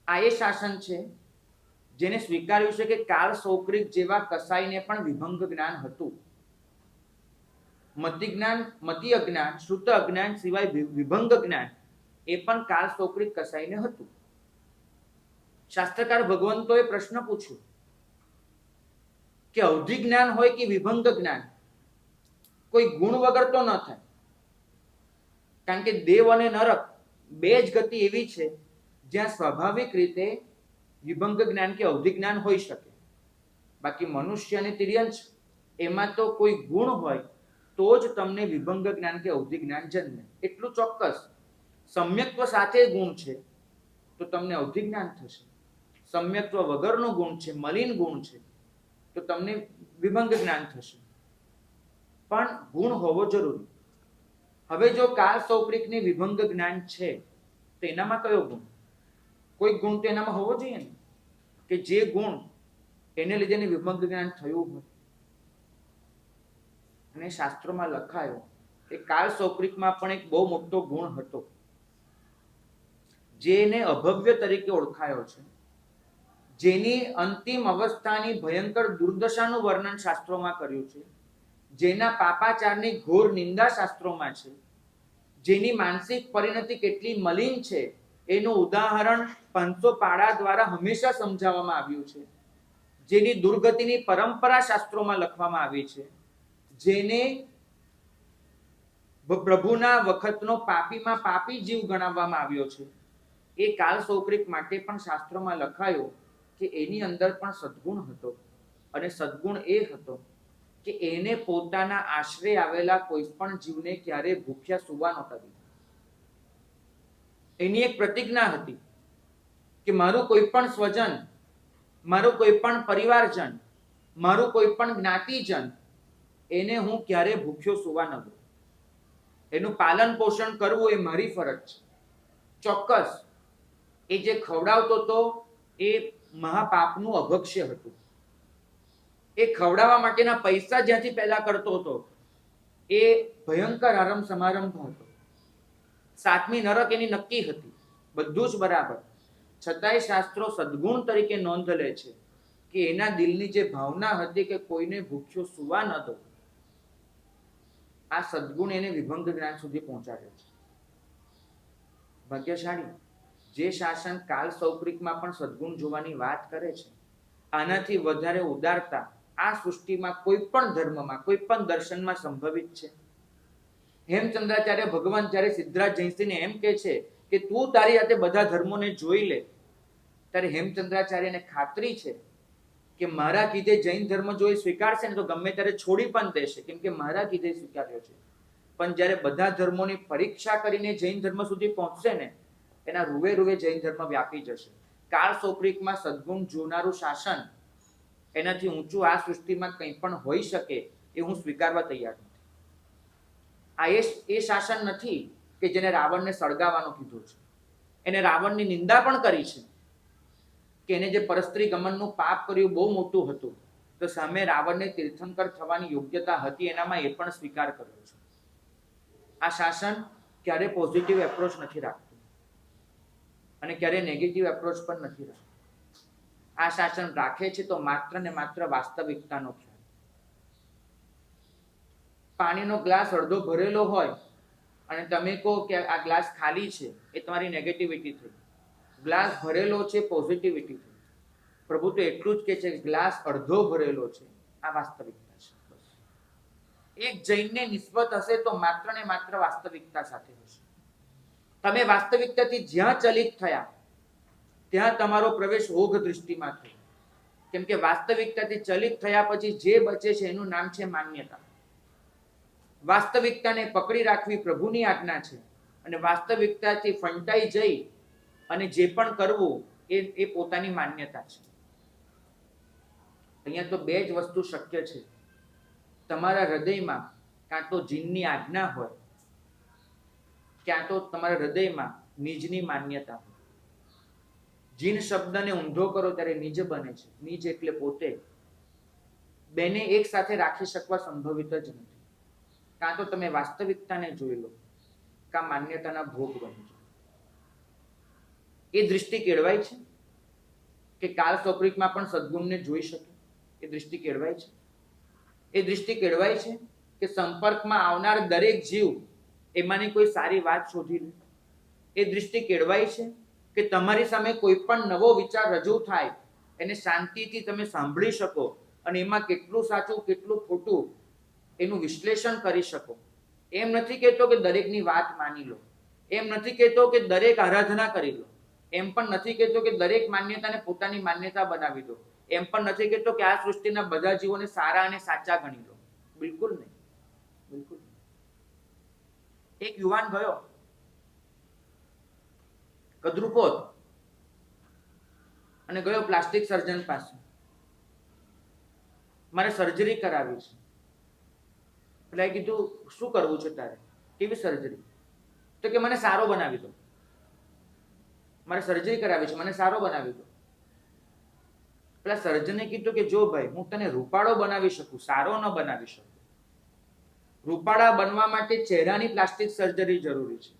આ એ શાસન છે જેને સ્વીકાર્યું છે કે કાળ સૌક્રિક જેવા કસાઈને પણ વિભંગ જ્ઞાન હતું. મતિ અજ્ઞાન, શ્રુત અજ્ઞાન સિવાય વિભંગ જ્ઞાન એ પણ કાળ સૌક્રિક કસાઈને હતું. શાસ્ત્રકાર ભગવંતોએ પ્રશ્ન પૂછ્યો કે અવધિ જ્ઞાન હોય કે વિભંગ જ્ઞાન, કોઈ ગુણ વગર તો ન થાય. કારણ કે દેવ અને નરક બે જ ગતિ એવી છે જ્યાં સ્વાભાવિક રીતે વિભંગ જ્ઞાન કે અવધિ જ્ઞાન હોઈ શકે. બાકી મનુષ્ય અને તિર્યંશ એમાં તો કોઈ ગુણ હોય તો જ તમને વિભંગ જ્ઞાન કે અવધિ જ્ઞાન જન્મે. એટલું ચોક્કસ. સમ્યક્ત્વ સાથે ગુણ છે તો તમને અવધિ જ્ઞાન થશે. સમ્યક્ત્વ વગરનો ગુણ છે, મલિન ગુણ છે, તો તમને વિભંગ જ્ઞાન થશે. પણ ગુણ હોવો જરૂરી. હવે જો કાળ સૌપ્રિકની વિભંગ જ્ઞાન છે તો એનામાં કયો ગુણ? કોઈ ગુણ તો એનામાં હોવો જોઈએ ને, કે જે ગુણ એને લીધે વિભંગ જ્ઞાન થયું હોય. અને શાસ્ત્રોમાં લખાયો કે કાળ સૌપ્રિકમાં પણ એક બહુ મોટો ગુણ હતો જેને અભવ્ય તરીકે ઓળખાયો છે, જેની અંતિમ અવસ્થાની ભયંકર દુર્દશાનું વર્ણન શાસ્ત્રોમાં કર્યું છે, જેના પાપાચારની ઘોર નિંદા શાસ્ત્રોમાં છે, જેની માનસિક પરિણતિ કેટલી મલિન છે એનું ઉદાહરણ 500 પાડા દ્વારા હંમેશા સમજાવવામાં આવ્યું છે, જેની દુર્ગતિની પરંપરા શાસ્ત્રોમાં લખવામાં આવી છે, જેને પ્રભુના વખતનો પાપીમાં પાપી જીવ ગણાવવામાં આવ્યો છે, એ કાળ સૌક્રિક માટે પણ શાસ્ત્રોમાં લખાયો કે એની અંદર પણ સદગુણ હતો. અને સદગુણ એ હતો કે એને પોતાના આશરે આવેલા કોઈ પણ જીવને ક્યારે ભૂખ્યા સુવા નહોતા દીધા. એની એક પ્રતિજ્ઞા હતી કે મારું કોઈ પણ સ્વજન, મારું કોઈ પણ પરિવારજન, મારું કોઈ પણ જ્ઞાતિજન, એને હું ક્યારે ભૂખ્યો સુવા ન દઉં. એનું પાલન પોષણ કરવું એ મારી ફરજ છે. ચોક્કસ એ જે ખવડાવતો હતો એ મહાપાપનું અભક્ષ્ય હતું. એ ખવડાવવા માટેના પૈસા જ્યાંથી પેદા કરતો હતો એ ભયંકર આરંભ સમારંભ હતો. 7મી નરક એની નક્કી હતી. બધું જ બરાબર. છતાંય શાસ્ત્રો સદગુણ તરીકે નોંધ લે છે કે એના દિલની જે ભાવના હતી કે કોઈને ભૂખ્યો સુવા ન દો, આ સદગુણ એને વિભંગ જ્ઞાન સુધી પહોંચાડે છે. ભાગ્યશાળી જે શાસન કાલ સૌપ્રિકમાં પણ સદગુણ જોવાની વાત કરે છે, આનાથી વધારે ઉદારતા આ સૃષ્ટિમાં કોઈ પણ ધર્મમાં, કોઈ પણ દર્શનમાં સંભવિત છે. હેમચંદ્રાચાર્ય ભગવાન જ્યારે સિદ્ધરાજ જયસિંહને એમ કહે છે કે તું તારી જાતે બધા ધર્મોને જોઈ લે, ત્યારે હેમચંદ્રાચાર્યને ખાતરી છે કે મારા કીધે જૈન ધર્મ જો એ સ્વીકારશે ને તો ગમે ત્યારે છોડી પણ દેશે, કેમ કે મારા કીધે સ્વીકાર્યો છે. પણ જ્યારે બધા ધર્મોની પરીક્ષા કરીને જૈન ધર્મ સુધી પહોંચશે ને, એના રૂવે રૂવે જૈન ધર્મ વ્યાપી જશે. કાળ સૌપ્રિકમાં સદગુણ જોનારું શાસન એનાથી ઊંચું આ સૃષ્ટિમાં કંઈ પણ હોઈ શકે એ હું સ્વીકારવા તૈયાર નથી. આ એ શાસન નથી કે જેને રાવણને સળગાવવાનો કીધું છે. એને રાવણની નિંદા પણ કરી છે કે એને જે પરસ્ત્રી ગમનનું પાપ કર્યું બહુ મોટું હતું, તો સામે રાવણને તીર્થંકર થવાની યોગ્યતા હતી, એનામાં એ પણ સ્વીકાર કર્યો છે. આ શાસન ક્યારે પોઝિટિવ એપ્રોચ નથી રાખતું અને ક્યારે નેગેટિવ એપ્રોચ પણ નથી રાખતું. આ શાસન રાખે છે તો માત્ર ને માત્ર વાસ્તવિકતાનો ખ્યાલ. પાણીનો ગ્લાસ અડધો ભરેલો હોય અને તમે કહો કે આ ગ્લાસ ખાલી છે, એ તમારી નેગેટિવિટી થઈ. ગ્લાસ ભરેલો છે, પોઝિટિવિટી થઈ. પ્રભુ તો એટલું જ કહે છે કે ગ્લાસ અડધો ભરેલો છે, આ વાસ્તવિકતા છે. બસ એક જૈનને નિસ્બત હશે તો માત્ર ને માત્ર વાસ્તવિકતા સાથે હશે. તમે વાસ્તવિકતાથી જ્યાં ચલિત થયા ત્યાં તમારો પ્રવેશ ઓઘ દૃષ્ટિમાં થયો. કેમ કે વાસ્તવિકતાથી ચલિત થયા પછી જે બચે છે એનું નામ છે માન્યતા. વાસ્તવિકતાને પકડી રાખવી પ્રભુની આજ્ઞા છે અને વાસ્તવિકતાથી ફંટાઈ જઈ અને જે પણ કરવું એ પોતાની માન્યતા છે. અહીંયા તો બે જ વસ્તુ શક્ય છે. તમારા હૃદયમાં કાં તો જીનની આજ્ઞા હોય, ક્યાં તો તમારા હૃદયમાં નિજની માન્યતા હોય. જીન શબ્દને ઊંધો કરો ત્યારે નિજ બને છે. નિજ એટલે પોતે. બેને એક સાથે રાખી શકવા સંભવિત જ નથી. કાં તો તમે વાસ્તવિકતાને જોઈ લો, કાં માન્યતાના ભોગ બની જાઓ. એ દૃષ્ટિ કેળવાય છે કે કાળ સ્વપ્રિકમાં પણ સદગુણને જોઈ શકે. એ દૃષ્ટિ કેળવાય છે. એ દૃષ્ટિ કેળવાય છે કે સંપર્કમાં આવનાર દરેક જીવ એમાંની કોઈ સારી વાત શોધી લે. એ દૃષ્ટિ કેળવાય છે કે તમારી સામે કોઈ પણ નવો વિચાર રજૂ થાય એને શાંતિથી તમે સાંભળી શકો અને એમાં કેટલું સાચું કેટલું ખોટું એનું વિશ્લેષણ કરી શકો. એમ નથી કહેતો કે દરેકની વાત માની લો, એમ નથી કહેતો કે દરેક આરાધના કરી લો, એમ પણ નથી કહેતો કે દરેક માન્યતાને પોતાની માન્યતા બનાવી દો, એમ પણ નથી કહેતો કે આ સૃષ્ટિના બધા જીવોને સારા અને સાચા ગણી લો. બિલકુલ નહીં, બિલકુલ નહીં. એક યુવાન ગયો કદરૂપો હતો અને ગયો પ્લાસ્ટિક સર્જન પાસે. મારે સર્જરી કરાવી છે. એટલે કીધું શું કરવું છે તારે? કેવી સર્જરી? તો કે મને સારો બનાવી દો. મારે સર્જરી કરાવી છે, મને સારો બનાવી દો. પેલા સર્જને કીધું કે જો ભાઈ, હું તને રૂપાળો બનાવી શકું, સારો ન બનાવી શકું. રૂપાળા બનવા માટે ચહેરાની પ્લાસ્ટિક સર્જરી જરૂરી છે.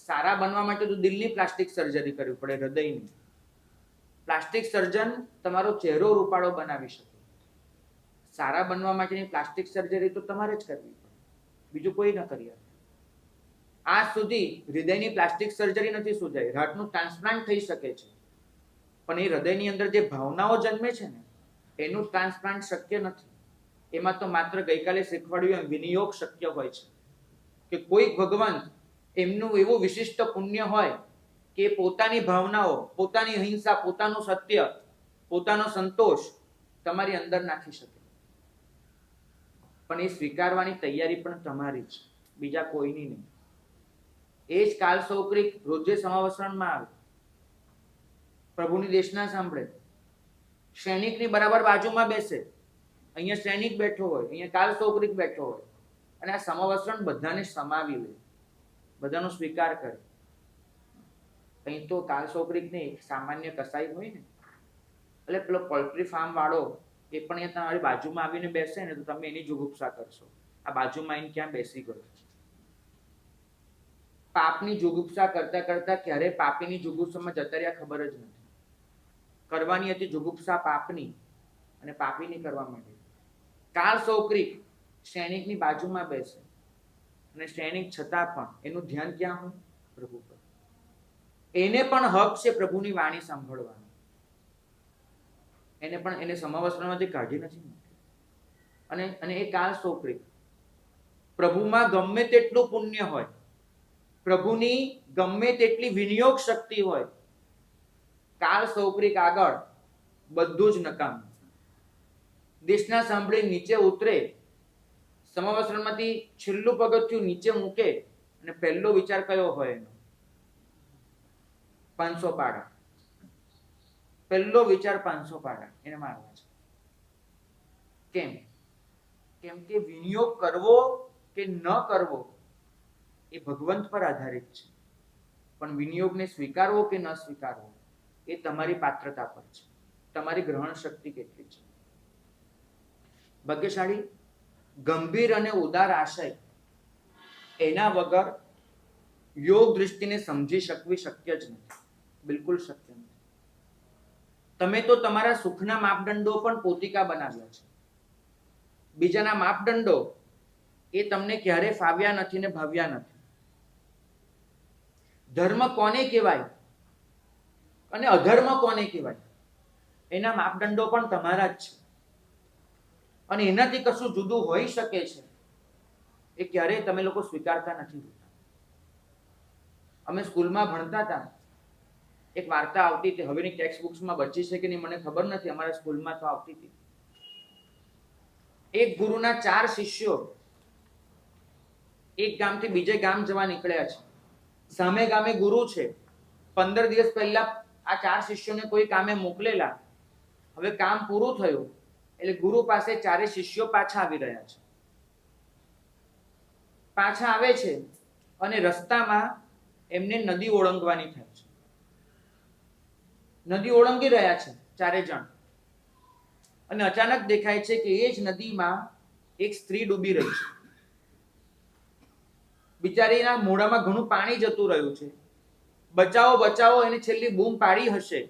સારા બનવા માટે તો દિલની પ્લાસ્ટિક સર્જરી કરવી પડે, હૃદયની. પ્લાસ્ટિક સર્જન તમારો ચહેરો રૂપાળો બનાવી શકે. સારા બનવા માટેની પ્લાસ્ટિક સર્જરી તો તમારે જ કરવી પડે, બીજું કોઈ ન કરી શકે. આજ સુધી હૃદયની પ્લાસ્ટિક સર્જરી નથી સુધાઈ. હાર્ટનું ટ્રાન્સપ્લાન્ટ થઈ શકે છે, પણ એ હૃદયની અંદર જે ભાવનાઓ જન્મે છે ને એનું ટ્રાન્સપ્લાન્ટ શક્ય નથી. એમાં તો માત્ર ગઈકાલે શીખવાડ્યું એમ વિનિયોગ શક્ય હોય છે કે કોઈ ભગવાન એમનું એવું વિશિષ્ટ પુણ્ય હોય કે પોતાની ભાવનાઓ, પોતાની અહિંસા, પોતાનું સત્ય, પોતાનો સંતોષ તમારી અંદર નાખી શકે. પણ એ સ્વીકારવાની તૈયારી પણ તમારી જ, બીજા કોઈની નહીં. એ જ કાલ સૌક્રિક રોજે સમાવસરણમાં આવે, પ્રભુની દેશના સાંભળે, સૈનિકની બરાબર બાજુમાં બેસે. અહીંયા સૈનિક બેઠો હોય, અહીંયા કાલ સૌક્રિક બેઠો હોય, અને આ સમાવસરણ બધાને સમાવી લે, બધાનો સ્વીકાર કરે. અહીં તો કાલ સૌક્રિક ને સામાન્ય કસાઈ હોય ને, એટલે પેલો પોલ્ટ્રી ફાર્મ વાળો એ પણ અહીંયા તમારી બાજુમાં આવીને બેસે ને તો તમે એની જુગુપ્સા કરશો. આ બાજુમાં આવીને ક્યાં બેસી ગયો? પાપની જુગુપ્સા કરતા કરતા ક્યારે પાપીની જુગુપ્સામાં જતા રહ્યા ખબર જ નથી. કરવાની હતી જુગુપ્સા પાપની અને પાપીની કરવા માંડી. કાળ સૌક્રિક સૈનિકની બાજુમાં બેસે અને સૈનિક છતાં પણ એનું ધ્યાન ક્યાં હોય? પ્રભુ પર. એને પણ હક છે પ્રભુની વાણી સાંભળવાનો. એને પણ એને સમાવસરણમાંથી કાઢી નથી. અને એ કાળ સૌક્રિક પ્રભુમાં ગમે તેટલું પુણ્ય હોય, પ્રભુની ગમે તેટલી વિનિયોગ શક્તિ હોય, કાળ સૌક્રિક આગળ બધું જ નકામ. દેશના સાંભળી નીચે ઉતરે, સમાવસરણમાંથી છેલ્લું પગથિયું નીચે મૂકે અને પહેલો વિચાર કયો હોય એનો? 500 પાડા. પહેલો વિચાર 500 પાડા એને મારવા છે. કેમ? કેમ કે વિનિયોગ કરવો કે ન કરવો એ ભગવંત પર આધારિત છે, પણ વિનિયોગને સ્વીકારવો કે ન સ્વીકારવો એ તમારી પાત્રતા પર છે, તમારી ગ્રહણ શક્તિ કેટલી છે. ભાગ્યશાળી ગંભીર અને ઉદાર આશય એના વગર યોગ દૃષ્ટિને સમજી શકવી શક્ય જ નથી, બિલકુલ શક્ય નથી. તમે તો તમારા સુખના માપદંડો પણ પોતિકા બનાવ્યા છે. બીજાના માપદંડો એ તમને ક્યારે ફાવ્યા નથી ને ભાવ્યા નથી. ધર્મ કોને કહેવાય અને અધર્મ કોને કહેવાય એના માપદંડો પણ તમારા જ છે, અને એનાથી કશું જુદું હોઈ શકે છે એ ક્યારેય તમે લોકો સ્વીકારતા નથી. અમે સ્કૂલમાં ભણતા હતા, એક વાર્તા આવતી હતી, હવેની ટેક્સ્ટ બુક્સમાં બચી છે કે નહીં મને ખબર નથી, અમારા સ્કૂલમાં તો આવતી હતી. એક ગુરુના 4 શિષ્યો એક ગામથી બીજે ગામ જવા નીકળ્યા છે. સામે ગામે ગુરુ છે. 15 દિવસ પહેલા આ 4 શિષ્યોને કોઈ કામે મોકલેલા. હવે કામ પૂરું થયું એટલે ગુરુ પાસે 4 શિષ્યો પાછા આવી રહ્યા છે. પાછા આવે છે અને રસ્તામાં એમને નદી ઓળંગવાની થાય છે. નદી ઓળંગી રહ્યા છે ચારે જણ, અને અચાનક દેખાય છે કે એ જ નદીમાં એક સ્ત્રી ડૂબી રહી છે. બિચારીના મોઢામાં ઘણું પાણી જતું રહ્યું છે. બચાવો બચાવો એને છેલ્લી બૂમ પાડી હશે,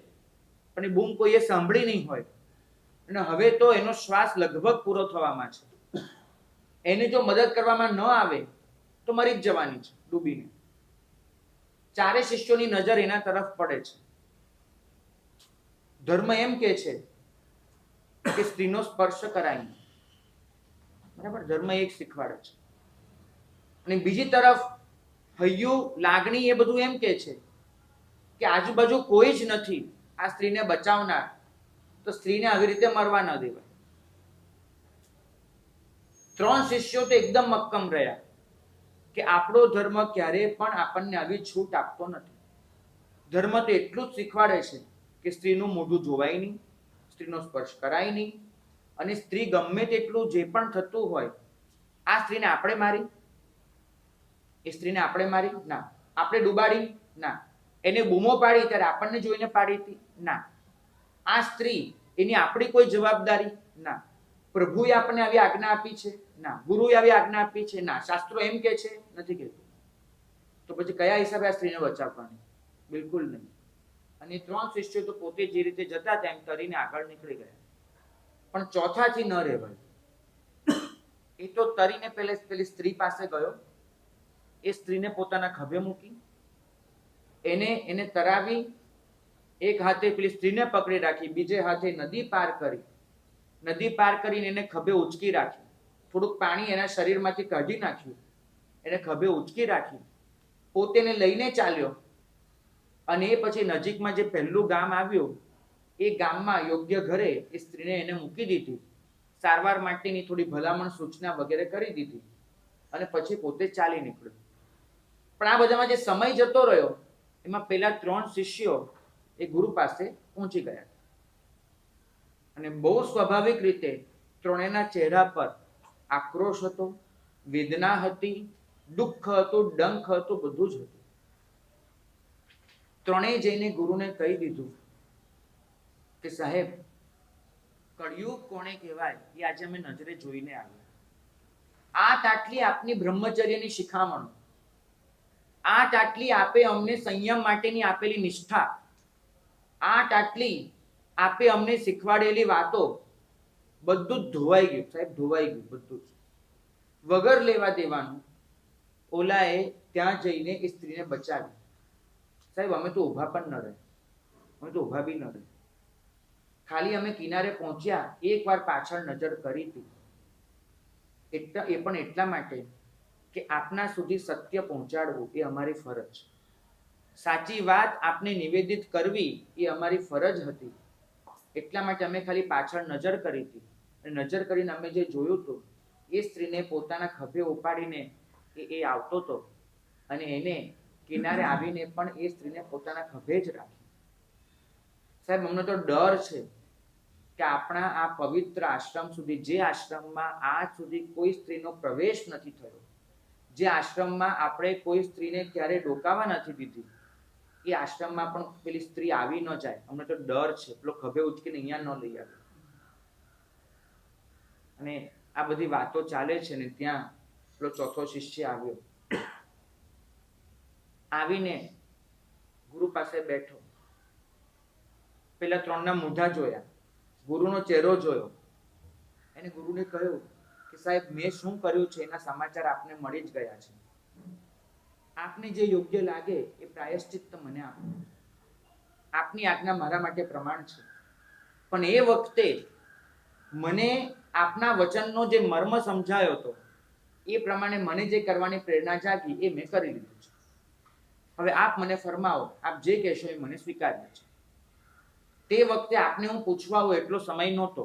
પણ એ બૂમ કોઈએ સાંભળી નહીં હોય, અને હવે તો એનો શ્વાસ લગભગ પૂરો થવામાં છે. એને જો મદદ કરવામાં ન આવે તો મરી જ જવાની છે ડૂબીને. ચારે શિષ્યોની નજર એના તરફ પડે છે. ધર્મ એમ કે છે કે સ્ત્રીનો સ્પર્શ કરાય નહીં, બરાબર? ધર્મ એક શીખવાડે છે. અને બીજી તરફ હૈયું, લાગણી એ બધું એમ કે છે કે આજુબાજુ કોઈ જ નથી આ સ્ત્રીને બચાવનાર, તો સ્ત્રીને આવી રીતે મરવા ન દેવાય. 3 શિષ્યો તો એકદમ મક્કમ રહ્યા કે આપણો ધર્મ ક્યારેય પણ આપણને આવી છૂટ આપતો નથી. ધર્મ તો એટલું જ શીખવાડે છે કે સ્ત્રીનું મોઢું જોવાય નહીં, સ્ત્રીનો સ્પર્શ કરાય નહીં, અને સ્ત્રી ગમે તેટલું જે પણ થતું હોય, આ સ્ત્રીને આપણે મારી, એ સ્ત્રીને આપણે મારી ના, આપણે ડૂબાડી ના, એને બૂમો પાડી ત્યારે આપણને જોઈને પાડી હતી ના, આ સ્ત્રી એની આપણી કોઈ જવાબદારી ના, પ્રભુએ આપણને આવી આજ્ઞા આપી છે ના, ગુરુએ આવી આજ્ઞા આપી છે ના, શાસ્ત્રો એમ કે છે નથી કહેતું. તો પછી કયા હિસાબે આ સ્ત્રીને બચાવવાની? બિલકુલ નહીં. અને 3 શિષ્યો તો પોતે જે રીતે જતા હતા એમ કરીને આગળ નીકળી ગયા, પણ ચોથાથી ન રહેવાય. એ તો તરીને પેલી સ્ત્રી પાસે ગયો, એ સ્ત્રીને પોતાના ખભે મૂકી, એને તરાવી, એક હાથે પેલી સ્ત્રીને પકડી રાખી, બીજે હાથે નદી પાર કરી, નદી પાર કરીને એને ખભે ઉચકી રાખી, થોડુંક પાણી એના શરીરમાંથી કાઢી નાખ્યું, એને ખભે ઉચકી રાખી, પોતે લઈને ચાલ્યો. અને એ પછી નજીકમાં જે પહેલું ગામ આવ્યું, એ ગામમાં યોગ્ય ઘરે એ સ્ત્રીને એને મૂકી દીધી, સારવાર માટેની થોડી ભલામણ સૂચના વગેરે કરી દીધી, અને પછી પોતે ચાલી નીકળ્યો. પણ આ બધામાં જે સમય જતો રહ્યો એમાં પેલા 3 શિષ્યો એ ગુરુ પાસે પહોંચી ગયા, અને બહુ સ્વાભાવિક રીતે ત્રણેયના ચહેરા પર આક્રોશ હતો, વેદના હતી, દુઃખ હતું, ડંખ હતું, બધું જ હતું. ત્રણેય જઈને ગુરુને કહી દીધું કે સાહેબ, કળિયુગ કોને કહેવાય એ આજે અમે નજરે જોઈને આવ્યા. આટલી આપની બ્રહ્મચર્યની શિખામણો, આટલી આપે અમને સંયમ માટેની આપેલી નિષ્ઠા, આટલી આપે અમને શીખવાડેલી વાતો, બધું જ ધોવાઈ ગયું સાહેબ, ધોવાઈ ગયું બધું જ. વગર લેવા દેવાનું ઓલાએ ત્યાં જઈને એ સ્ત્રીને બચાવી. સાહેબ અમે તો ઊભા પણ ન રહે, અમે તો ઊભા બી ન રહે, ખાલી અમે કિનારે પહોંચ્યા, એકવાર પાછળ નજર કરી હતી, એ પણ એટલા માટે કે આપના સુધી સત્ય પહોંચાડવું એ અમારી ફરજ, સાચી વાત આપને નિવેદિત કરવી એ અમારી ફરજ હતી. એટલા માટે અમે ખાલી પાછળ નજર કરી હતી, અને નજર કરીને અમે જે જોયું હતું એ સ્ત્રીને પોતાના ખભે ઉપાડીને એ આવતો હતો, અને એને કિનારે આવીને પણ એ સ્ત્રીને પોતાના ખભે જ રાખી. સાહેબ અમને તો ડર છે કે આપણા આ પવિત્ર આશ્રમ સુધી, જે આશ્રમમાં આજ સુધી કોઈ સ્ત્રીનો પ્રવેશ નથી થયો, જે આશ્રમમાં આપણે કોઈ સ્ત્રીને ક્યારે ડોકાવા નથી દીધી, એ આશ્રમમાં પણ પેલી સ્ત્રી આવી ન જાય. અમને તો ડર છે, પેલો ખભે ઉચકીને અહીંયા ન લઈ આવે. અને આ બધી વાતો ચાલે છે ને ત્યાં પેલો ચોથો શિષ્ય આવ્યો, આવીને ગુરુ પાસે બેઠો, પેલા 3ના મોઢા જોયા, ગુરુનો ચહેરો જોયો, એને ગુરુને કહ્યું કે સાહેબ મેં શું કર્યું છે એના સમાચાર આપને મળી જ ગયા છે, આપને જે યોગ્ય લાગે એ પ્રાયશ્ચિત્ત મને આપો, આપની આજ્ઞા મારા માટે પ્રમાણ છે. પણ એ વખતે મને આપના વચનનો જે મર્મ સમજાયો હતો એ પ્રમાણે મને જે કરવાની પ્રેરણા જાગી એ મેં કરી લીધું છે. હવે આપ મને ફરમાવો, આપ જે કહેશો એ મને સ્વીકાર્ય છે. તે વખતે આપને હું પૂછવા હોય એટલો સમય નહોતો,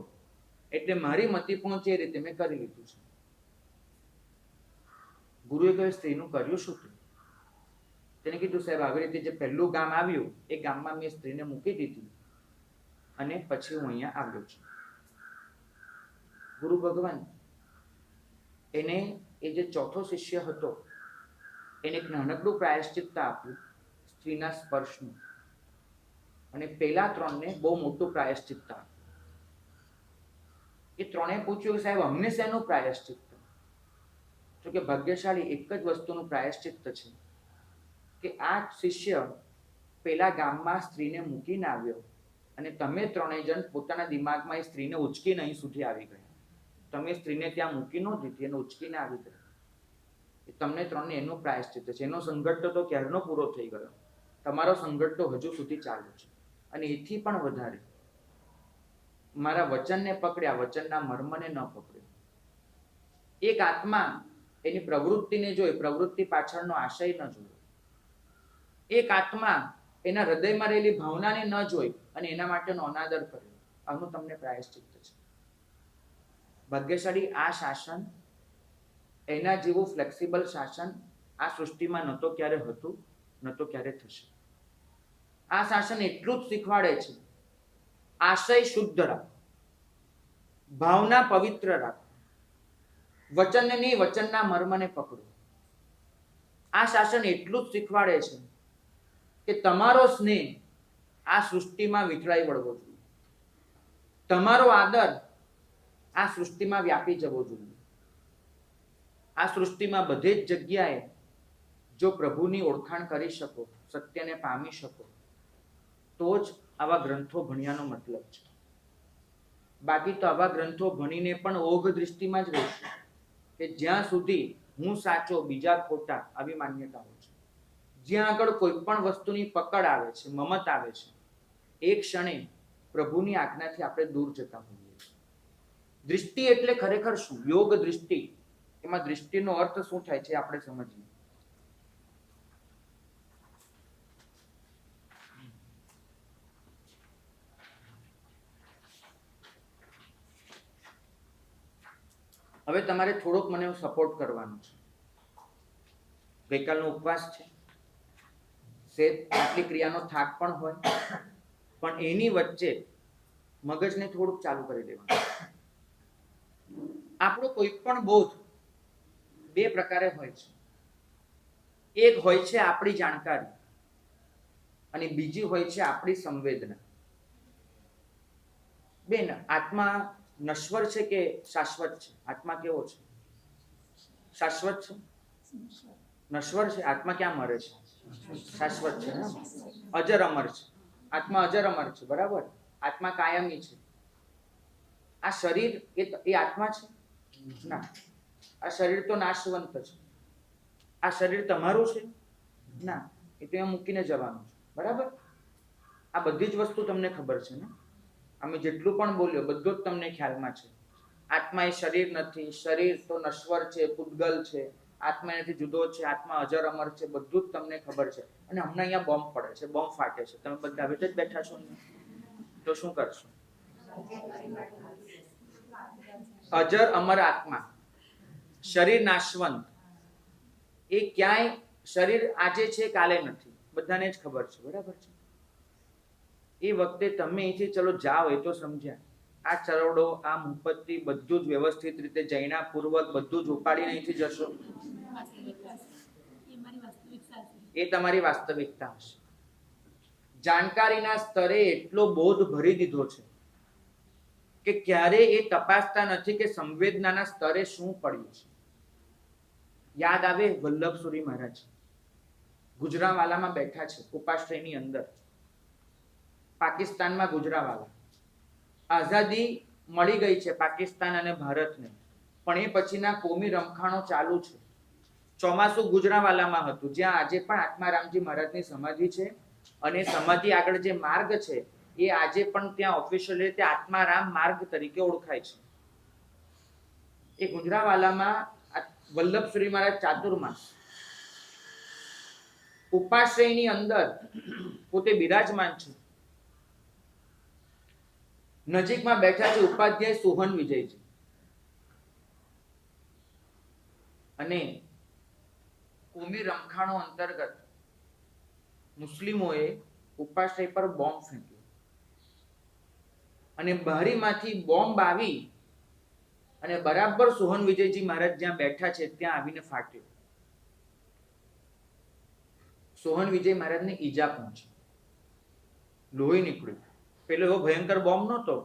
એટલે મારી મતિ પહોંચે એ રીતે મેં કરી લીધું છે. ગુરુએ કહ્યું સ્ત્રીનું કર્યું શું હતું? તેને કીધું સાહેબ આવી રીતે જે પહેલું ગામ આવ્યું એ ગામમાં મેં સ્ત્રીને મૂકી દીધી, અને પછી હું અહીંયા આવ્યો છું. ગુરુ ભગવાન એને એ જે ચોથો શિષ્ય હતો એને એક નાનકડું પ્રાયશ્ચિત્ત આપ્યું સ્ત્રીના સ્પર્શનું, અને પેલા 3ને બહુ મોટું પ્રાયશ્ચિત્ત આપ્યું. એ 3એ પૂછ્યું, સાહેબ અમને શેનું પ્રાયશ્ચિત્ત? તો કે ભાગ્યશાળી એક જ વસ્તુનું પ્રાયશ્ચિત્ત છે કે આ શિષ્ય પેલા ગામમાં સ્ત્રીને મૂકીને આવ્યો અને તમે 3 જણ પોતાના દિમાગમાં એ સ્ત્રીને ઉચકીને અહીં સુધી આવી ગયા. તમે સ્ત્રીને ત્યાં મૂકી ન દીધી, એને ઉચકીને આવી ગયા. તમને 3ને એનો પ્રાયશ્ચિત્ત છે. એનો સંઘર્ષ તો ક્યારનો પૂરો થઈ ગયો, તમારો સંઘર્ષ તો હજુ સુધી ચાલુ છે. અને એથી પણ વધારે મારા વચનને પકડ્યા, વચનના મર્મને ન પકડ્યો. એક આત્મા એની પ્રવૃત્તિને જોઈ, પ્રવૃત્તિ પાછળનો આશય ન જોયો. એક આત્મા એના હૃદયમાં રહેલી ભાવનાને ન જોઈ અને એના માટેનો અનાદર કર્યો. આનું તમને પ્રાયશ્ચિત્ત છે. ભાગ્યશાળી આ શાસન, એના જેવું ફ્લેક્સિબલ શાસન આ સૃષ્ટિમાં ન તો ક્યારે હતું, ન તો ક્યારે થશે. આ શાસન એટલું જ શીખવાડે છે, આશય શુદ્ધ રાખો, ભાવના પવિત્ર રાખો, વચનને નહીં વચનના મર્મને પકડો. આ શાસન એટલું જ શીખવાડે છે કે તમારો સ્નેહ આ સૃષ્ટિમાં વિખરાઈ વળવો જોઈએ, તમારો આદર આ સૃષ્ટિમાં વ્યાપી જવો જોઈએ. આ સૃષ્ટિમાં બધે જ જગ્યાએ જો પ્રભુની ઓળખાણ કરી શકો, સત્યને પામી શકો, તો જ આવા ગ્રંથો ભણ્યાનો મતલબ છે. બાકી તો આવા ગ્રંથો ભણીને પણ ઓઘ દૃષ્ટિમાં જ રહેશું કે જ્યાં સુધી હું સાચો બીજા ખોટા, આવી માન્યતાઓ છે. જ્યાં આગળ કોઈ પણ વસ્તુની પકડ આવે છે, મમત આવે છે, એ ક્ષણે પ્રભુની આજ્ઞાથી આપણે દૂર જતા હોઈએ છીએ. દૃષ્ટિ એટલે ખરેખર શું? યોગ દૃષ્ટિ. એમાં દૃષ્ટિનો અર્થ શું થાય છે આપણે સમજીએ. હવે તમારે થોડોક મને સપોર્ટ કરવાનો છે. ગઈકાલનો ઉપવાસ છે, આટલી ક્રિયાનો થાક પણ હોય, પણ એની વચ્ચે મગજને થોડુંક ચાલુ કરી દેવાનું. આપણો કોઈ પણ બોધ 2 પ્રકારે હોય છે. એક હોય છે આપણી જાણકારી અને બીજી હોય છે આપણી સંવેદના. બેન, આત્મા નશ્વર છે કે શાશ્વત છે? આત્મા કેવો છે? શાશ્વત છે? નશ્વર છે? આત્મા ક્યાં મરે છે? શાશ્વત છે, અજર અમર છે. આત્મા અજર અમર છે, બરાબર? આત્મા કાયમી છે. આ શરીર એ આત્મા છે? ના, આ શરીર તો નાશવંત છે. આ શરીર તમારું છે? ના, એ તો અહીંયા મૂકીને જવાનું છે, બરાબર? આ બધી જ વસ્તુ તમને ખબર છે ને? અમે જેટલું પણ બોલ્યો બધું જ તમને ખ્યાલમાં છે. આત્મા એ શરીર નથી, શરીર તો નશ્વર છે, પૂતગલ છે, આત્મા એનાથી જુદો છે, આત્મા અજર અમર છે, બધું જ તમને ખબર છે. અને હમણાં અહીંયા બોમ્બ પડે છે, બોમ્બ ફાટે છે, તમે બધા આવી જ બેઠા છો ને, તો શું કરશો? અજર અમર આત્મા, શરીર નાશવંત, એ ક્યાંય શરીર આજે છે કાલે નથી, બધાને જ ખબર છે, બરાબર છે? એ વખતે તમે અહીંથી ચલો જાઓ એ તો સમજ્યા, આ ચરોડો, આ મુપત્તિ બધું જ વ્યવસ્થિત રીતે જૈનાપૂર્વક બધું જ ઉપાડીને અહીંથી જશો, એ તમારી વાસ્તવિકતા હશે. જાણકારીના સ્તરે એટલો બોધ ભરી દીધો છે કે ક્યારે એ તપાસતા નથી કે સંવેદનાના સ્તરે શું પડ્યું છે. યાદ આવે વલ્લભ સુરી મહારાજ ગુજરાવાલામાં બેઠા છે, ઉપાશ્રયની અંદર, પાકિસ્તાનમાં ગુજરાવાલા. આઝાદી મળી ગઈ છે પાકિસ્તાન અને ભારતને, પણ એ પછીના કોમી રમખાણો ચાલુ છે. ચોમાસું ગુજરાવાલામાં હતું, જ્યાં આજે પણ આત્મારામજી મહારાજની સમાધિ છે, અને સમાધિ આગળ જે માર્ગ છે એ આજે પણ ત્યાં ઓફિશિયલ રીતે આત્મારામ માર્ગ તરીકે ઓળખાય છે. એ ગુજરાવાલામાં વલ્લભ શ્રી મહારાજ ચાતુર્માસ ઉપાશ્રયની અંદર પોતે બિરાજમાન છે. નજીકમાં બેઠા છે ઉપાધ્યાય સોહન વિજયજી, અને કોમી રમખાણો અંતર્ગત મુસ્લિમોએ ઉપાશ્રય પર બોમ્બ ફેંક્યો, અને બારીમાંથી બોમ્બ આવી અને બરાબર સોહન વિજયજી મહારાજ જ્યાં બેઠા છે ત્યાં આવીને ફાટ્યું. સોહન વિજય મહારાજને ઈજા પહોંચી, લોહી નીકળ્યું. પેલો એવો ભયંકર બોમ્બ નહોતો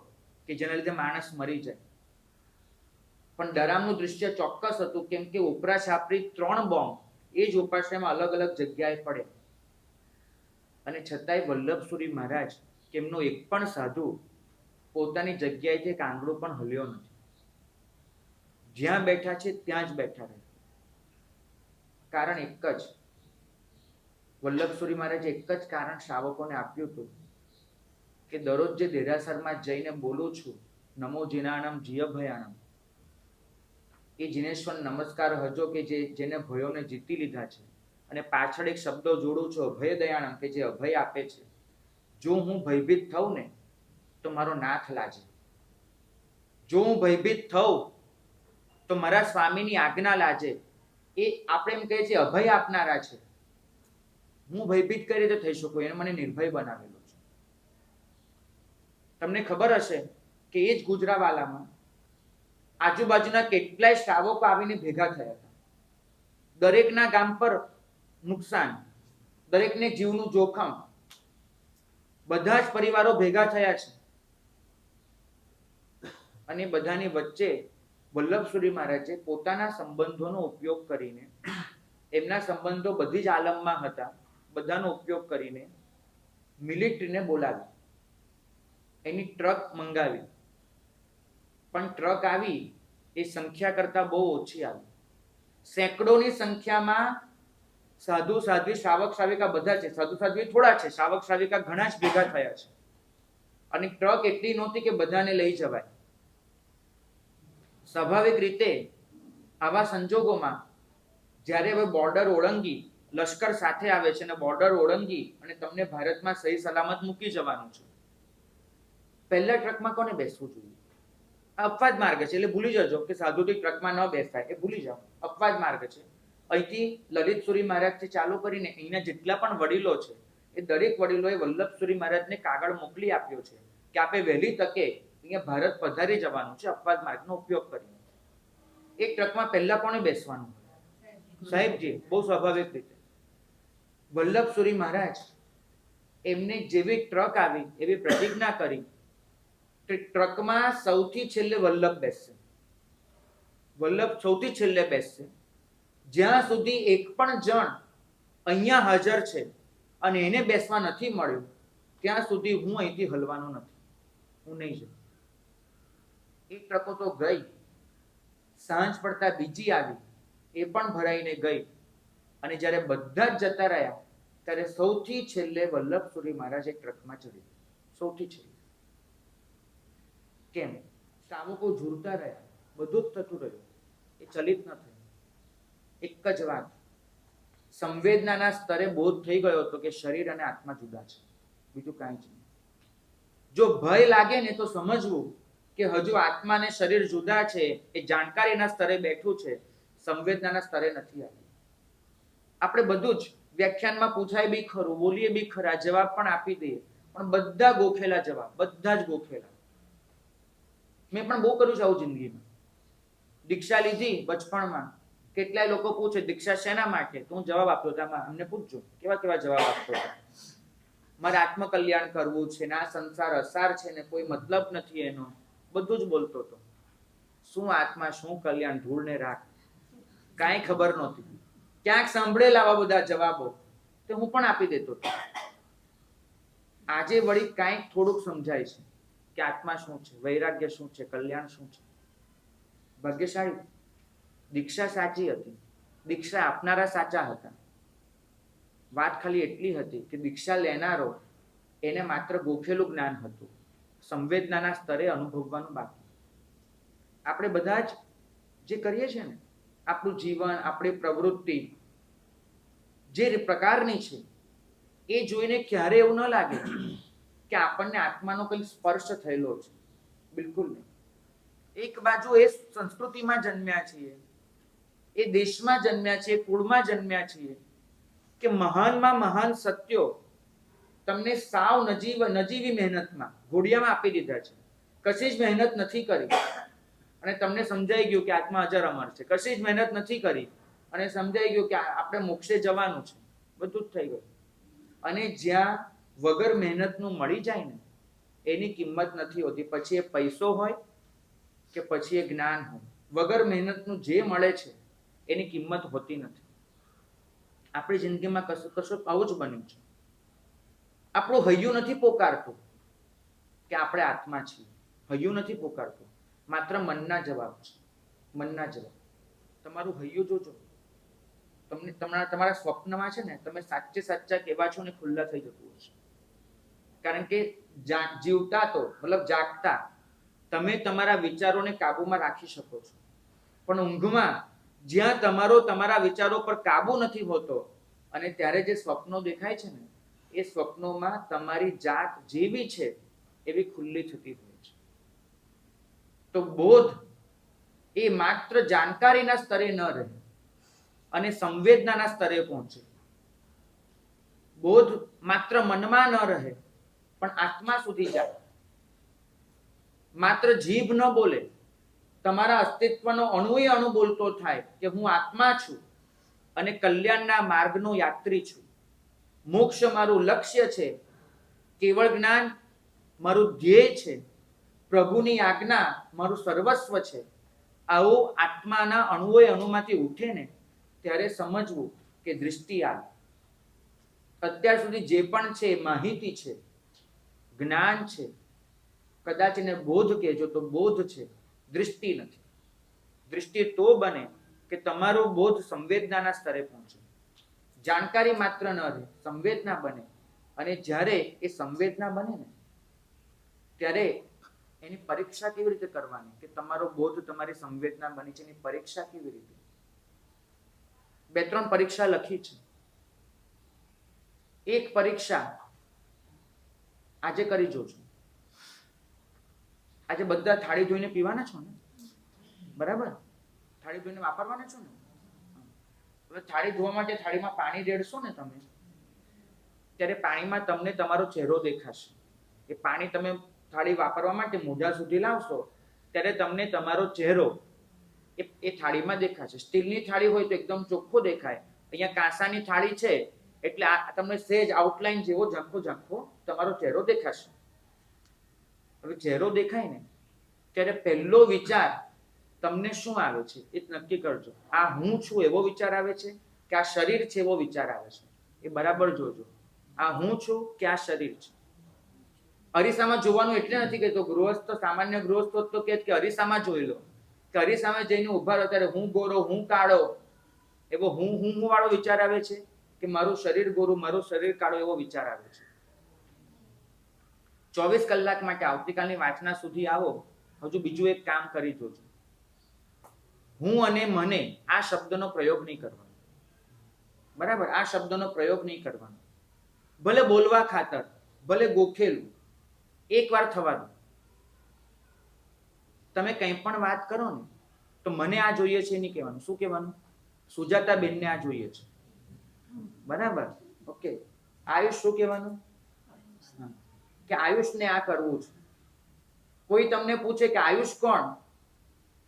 કે જેના લીધે માણસ મરી જાય, પણ ડરામનું દૃશ્ય ચોક્કસ હતું, કેમ કે ઉપરા છાપરી 3 બોમ્બ એ જ ઉપાશ્રયમાં અલગ અલગ જગ્યાએ પડે, અને છતાંય વલ્લભસુરી મહારાજ કે એમનો એક પણ સાધુ પોતાની જગ્યાએથી એક આંગળો પણ હલ્યો નથી. જ્યાં બેઠા છે ત્યાં જ બેઠા રહે. કારણ એક જ, વલ્લભસુરી મહારાજે એક જ કારણ શ્રાવકોને આપ્યું હતું કે દરરોજ જે દેરાસરમાં જઈને બોલું છું નમો જીનાણમ જીય ભયાણમ, એ જીનેશ્વર નમસ્કાર હજો કે જેને ભયોને જીતી લીધા છે, અને પાછળ એક શબ્દ જોડું છું અભય દયાણમ, કે જે અભય આપે છે. જો હું ભયભીત થઉં ને તો મારો નાથ લાજે, જો હું ભયભીત થઉં તો મારા સ્વામીની આજ્ઞા લાજે. એ આપણે એમ કહીએ છીએ અભય આપનારા છે. હું ભયભીત કઈ રીતે થઈ શકું, એને મને નિર્ભય બનાવેલો છે. તમને ખબર હશે કે એ જ ગુજરાવાલામાં આજુબાજુના કેટલાય શ્રાવકો આવીને ભેગા થયા હતા. દરેકના ગામ પર નુકસાન, દરેકને જીવનું જોખમ, બધા જ પરિવારો ભેગા થયા છે, અને બધાની વચ્ચે વલ્લભસુરી મહારાજે પોતાના સંબંધોનો ઉપયોગ કરીને, એમના સંબંધો બધી જ આલમમાં હતા, બધાનો ઉપયોગ કરીને મિલિટરીને બોલાવી, એની ટ્રક મંગાવી. પણ ટ્રક આવી એ સંખ્યા કરતા બહુ ઓછી આવી. સેંકડોની સંખ્યામાં સાધુ સાધ્વી શ્રાવક શ્રાવિકા બધા છે. સાધુ સાધ્વી થોડા છે, શ્રાવક શ્રાવિકા ઘણા જ ભેગા થયા છે, અને ટ્રક એટલી નહોતી કે બધાને લઈ જવાય. સ્વાભાવિક રીતે આવા સંજોગોમાં જ્યારે હવે બોર્ડર ઓળંગી લશ્કર સાથે આવે છે, અને બોર્ડર ઓળંગી અને તમને ભારતમાં સહી સલામત મૂકી જવાનું છે, પહેલા ટ્રકમાં કોને બેસવું જોઈએ? અપવાદ માર્ગ છે, એટલે ભૂલી જજો કે સાધુથી ટ્રકમાં ન બેસાય, એ ભૂલી જાઓ. અપવાદ માર્ગ છે. અહીંથી લલિતસુરી મહારાજથી ચાલુ કરીને અહીંના જેટલા પણ વડીલો છે, એ દરેક વડીલોએ વલ્લભસુરી મહારાજને કાગળ મોકલી આપ્યો છે કે આપણે વહેલી તકે અહીંયા ભારત પધારી જવાનું છે અપવાદ માર્ગનો ઉપયોગ કરીને. એક ટ્રકમાં પહેલા કોને બેસવાનું? સાહેબજી. બહુ સ્વાભાવિક રીતે વલ્લભસુરી મહારાજ એમને જેવી ટ્રક આવી એવી પ્રતિજ્ઞા કરી કે ટ્રકમાં સૌથી છેલ્લે વલ્લભ બેસશે. વલ્લભ સૌથી છેલ્લે બેસશે. જ્યાં સુધી એક પણ જણ અહીંયા હાજર છે અને એને બેસવા નથી મળ્યું, ત્યાં સુધી હું અહીંથી હલવાનો નથી, હું નહીં જાઉં. એ ટ્રકો તો ગઈ, સાંજ પડતા બીજી આવી, એ પણ ભરાઈને ગઈ, અને જ્યારે બધા જ જતા રહ્યા ત્યારે સૌથી છેલ્લે વલ્લભસુરી મહારાજ એક ટ્રકમાં ચડી, સૌથી છેલ્લે. કેમ? શ્રાવકો ઝૂરતા રહ્યા, બધું જ થતું રહ્યું, એ ચલિત ન થયું. એક જ વાત, સંવેદનાના સ્તરે બોધ થઈ ગયો હતો કે શરીર અને આત્મા જુદા છે, બીજું કાંઈ જ નહીં. જો ભય લાગે ને તો સમજવું કે હજુ આત્મા અને શરીર જુદા છે, એ જાણકારીના સ્તરે બેઠું છે, સંવેદનાના સ્તરે નથી આવ્યું. આપણે બધું જ વ્યાખ્યાનમાં પૂછાય બી ખરું, બોલીએ બી ખરા, જવાબ પણ આપી દઈએ, પણ બધા ગોખેલા જવાબ, બધા જ ગોખેલા. મેં પણ બહુ કર્યું છે આવું જિંદગીમાં. દીક્ષા લીધી બચપણમાં, કેટલાય લોકો પૂછે દીક્ષા શેના માટે, તો હું જવાબ આપતો હતો. અમને પૂછજો કેવા કેવા જવાબ આપતો હતો. મારે આત્મકલ્યાણ કરવું છે ને, આ સંસાર અસાર છે ને, કોઈ મતલબ નથી એનો, બધું જ બોલતો હતો. શું આત્મા, શું કલ્યાણ, ધૂળ ને રાખ, કાંઈ ખબર નહોતી. ક્યાંક સાંભળેલા આવા બધા જવાબો તો હું પણ આપી દેતો હતો. આજે વળી કાંઈક થોડુંક સમજાય છે કે આત્મા શું છે, વૈરાગ્ય શું છે, કલ્યાણ શું છે. ભાગ્યશાળી. દીક્ષા સાચી હતી, દીક્ષા આપનારા સાચા હતા. વાત ખાલી એટલી હતી કે દીક્ષા લેનારો એને માત્ર ગોખેલું જ્ઞાન હતું, સંવેદનાના સ્તરે અનુભવવાનું બાકી. આપણે બધા જ જે કરીએ છીએ ને, આપણું જીવન, આપણી પ્રવૃત્તિ જે પ્રકારની છે, એ જોઈને ક્યારે એવું ન લાગે કે આપણને આત્માનો કંઈ સ્પર્શ થયેલો છે. બિલકુલ નહીં. એક બાજુ એ સંસ્કૃતિમાં જન્મ્યા છીએ, એ દેશમાં જન્મ્યા છીએ, કુળમાં જન્મ્યા છીએ કે મહાનમાં મહાન સત્યો તમને સાવ નજીવી મહેનતમાં ઘોડિયામાં આપી દીધા છે. કશી જ મહેનત નથી કરી, અને તમને સમજાઈ ગયું કે આત્મા અજર અમર છે, કશી જ મહેનત નથી કરી અને સમજાઈ ગયું કે આપણે મોક્ષે જવાનું છે, બધું જ થઈ ગયું. અને જ્યાં વગર મહેનતનું મળી જાય ને એની કિંમત નથી હોતી, પછી એ પૈસો હોય કે પછી એ જ્ઞાન હોય, વગર મહેનતનું જે મળે છે એની કિંમત હોતી નથી. આપણી જિંદગીમાં કશું આવું જ બન્યું છે. આપણું હૈયું નથી પોકારતું કે આપણે આત્મા છીએ, હૈયું નથી પોકારતું, માત્ર મનના જવાબ છે. મનના જવાબ. તમારું હૈયું જોજો, તમને તમારા સ્વપ્નમાં છે ને તમે સાચે સાચા કેવા છો ને ખુલ્લા થઈ જતું હશે. કારણ કે જીવતા તો મતલબ જાગતા તમે તમારા વિચારોને કાબુમાં રાખી શકો છો, પણ ઊંઘમાં જ્યાં તમારા વિચારો પર કાબુ નથી હોતો અને ત્યારે જે સ્વપ્નો દેખાય છે ને એ સ્વપ્નોમાં તમારી જાત જેવી છે એવી ખુલ્લી થતી હોય છે. તો બોધ એ માત્ર જાણકારીના સ્તરે ન રહે અને સંવેદનાના સ્તરે પહોંચે. બોધ માત્ર મનમાં ન રહે પણ આત્મા સુધી જાય. માત્ર જીભ ન બોલે, તમારા અસ્તિત્વનો અણુએ અણુ બોલતો થાય કે હું આત્મા છું અને કલ્યાણના માર્ગનો યાત્રી છું. મોક્ષ મારું લક્ષ્ય છે, કેવળ જ્ઞાન મારું ધ્યેય છે, પ્રભુની આજ્ઞા મારું સર્વસ્વ છે. આવું આત્માના અણુએ અણુમાંથી ઉઠે ને ત્યારે સમજવું કે દૃષ્ટિ આવે. અત્યાર સુધી જે પણ છે માહિતી છે, જ્ઞાન છે, કદાચ એને બોધ કહેજો તો બોધ છે, દૃષ્ટિ નથી. દૃષ્ટિ તો બને કે તમારો બોધ સંવેદનાના સ્તરે પહોંચે, જાણકારી માત્ર ન રહે, સંવેદના બને. અને જ્યારે એ સંવેદના બને ને ત્યારે એની પરીક્ષા કેવી રીતે કરવાની કે તમારો બોધ તમારી સંવેદના બની છે, એની પરીક્ષા કેવી રીતે? 2-3 પરીક્ષા લખી છે. એક પરીક્ષા આજે કરી જોજો. આજે બધા થાળી ધોઈને પીવાના છો ને, બરાબર? થાળી ધોઈને વાપરવાના છો ને. હવે થાળી ધોવા માટે થાળીમાં પાણી રેડશો ને તમે, ત્યારે પાણીમાં તમને તમારો ચહેરો દેખાશે. એ પાણી તમે થાળી વાપરવા માટે મોઢા સુધી લાવશો ત્યારે તમને તમારો ચહેરો એ થાળીમાં દેખાશે. સ્ટીલની થાળી હોય તો એકદમ ચોખ્ખો દેખાય. અહીંયા કાંસાની થાળી છે એટલે આ તમને સહેજ આઉટલાઈન જેવો ઝાંખો ઝાંખો તમારો ચહેરો દેખાશે. હવે ચહેરો દેખાય ને ત્યારે પહેલો વિચાર તમને શું આવે છે એ નક્કી કરજો. આ હું છું એવો વિચાર આવે છે કે આ શરીર છે એવો વિચાર આવે છે? એ બરાબર જોજો. આ હું છું કે આ શરીર છે? અરીસામાં જોવાનું એટલે નથી કહેતો. ગૃહસ્થ, સામાન્ય ગૃહસ્થ તો કે અરીસામાં જોઈ લો, કે અરીસામાં જઈને ઉભા રહો ત્યારે હું ગોરો, હું કાળો, એવો હું વાળો વિચાર આવે છે કે મારું શરીર ગોરું, મારું શરીર કાળો, એવો વિચાર આવે છે? 24 કલાક માટે આવતીકાલની વાંચના સુધી આવો. હજુ બીજું એક કામ કરી જોજો. હું અને મને આ શબ્દનો પ્રયોગ નહીં કરવાનો, બરાબર? આ શબ્દનો પ્રયોગ નહીં કરવાનો. ભલે બોલવા ખાતર, ભલે ગોખેલું, એકવાર થવા દો. તમે કંઈ પણ વાત કરો ને તો મને આ જોઈએ છે નહીં કહેવાનું. શું કહેવાનું? સુજાતાબેનને આ જોઈએ છે, બરાબર? ઓકે. આયુષ શું કહેવાનું? કે આયુષને આ કરવું છે. કોઈ તમને પૂછે કે આયુષ કોણ?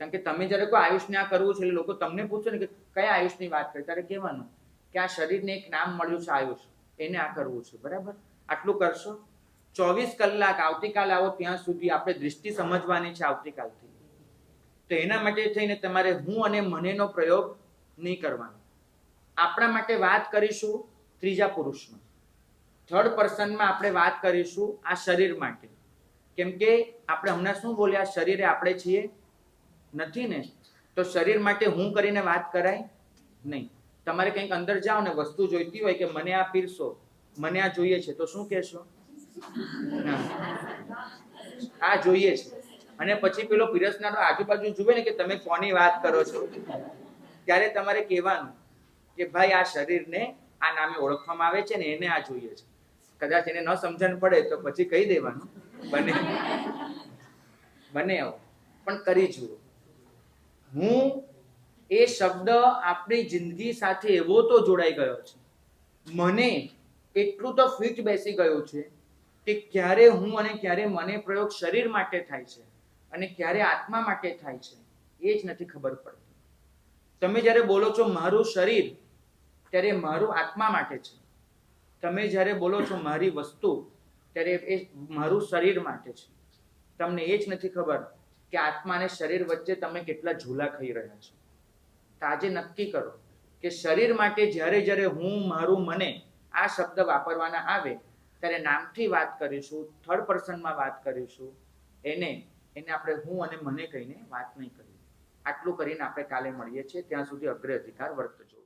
કારણ કે તમે જ્યારે કોઈ આયુષને આ કરવું છે એટલે લોકો તમને પૂછે ને કે કયા આયુષની વાત કરે, ત્યારે કહેવાનું કે આ શરીરને એક નામ મળ્યું છે આયુષ, એને આ કરવું છે, બરાબર? આટલું કરશો. 24 કલાક આવતીકાલ આવો ત્યાં સુધી આપણે દૃષ્ટિ સમજવાની છે આવતીકાલથી. તો એના માટે થઈને તમારે હું અને મનેનો પ્રયોગ નહીં કરવાનો. આપણા માટે વાત કરીશું ત્રીજા પુરુષમાં, 3rd પર્સનમાં આપણે વાત કરીશું આ શરીર માટે. કેમ કે આપણે હમણાં શું બોલ્યા, શરીરે આપણે છીએ નથી ને, તો શરીર માટે હું કરીને વાત કરાય નહીં. તમારે કંઈક અંદર જાઓ ને વસ્તુ જોઈતી હોય કે મને આ પીરસો, મને આ જોઈએ છે, તો શું કહેશો? આ જોઈએ છે. અને પછી પેલો પીરસનારો આજુબાજુ જુએ ને કે તમે કોની વાત કરો છો, ત્યારે તમારે કહેવાનું કે ભાઈ આ શરીરને આ નામે ઓળખવામાં આવે છે ને એને આ જોઈએ છે. કદાચ એને ન સમજણ પડે તો પછી કહી દેવાનું બને આવું, પણ કરી જુઓ. હું એ શબ્દ આપણી જિંદગી સાથે એવો તો જોડાઈ ગયો છે, મને એટલું તો ફિટ બેસી ગયું છે કે ક્યારે હું અને ક્યારે મને પ્રયોગ શરીર માટે થાય છે અને ક્યારે આત્મા માટે થાય છે એ જ નથી ખબર પડતી. તમે જ્યારે બોલો છો મારું શરીર, ત્યારે મારું આત્મા માટે છે. તમે જ્યારે બોલો છો મારી વસ્તુ, ત્યારે એ મારું શરીર માટે છે. તમને એ જ નથી ખબર કે આત્મા અને શરીર વચ્ચે તમે કેટલા ઝૂલા ખાઈ રહ્યા છો. તો આજે નક્કી કરો કે શરીર માટે જ્યારે જ્યારે હું, મારું, મને આ શબ્દ વાપરવાના આવે ત્યારે નામથી વાત કરીશું, થર્ડ પર્સનમાં વાત કરીશું. એને આપણે હું અને મને કહીને વાત નહીં કરીએ. આટલું કરીને આપણે કાલે મળીએ છીએ. ત્યાં સુધી અગ્ર અધિકાર વર્તજો.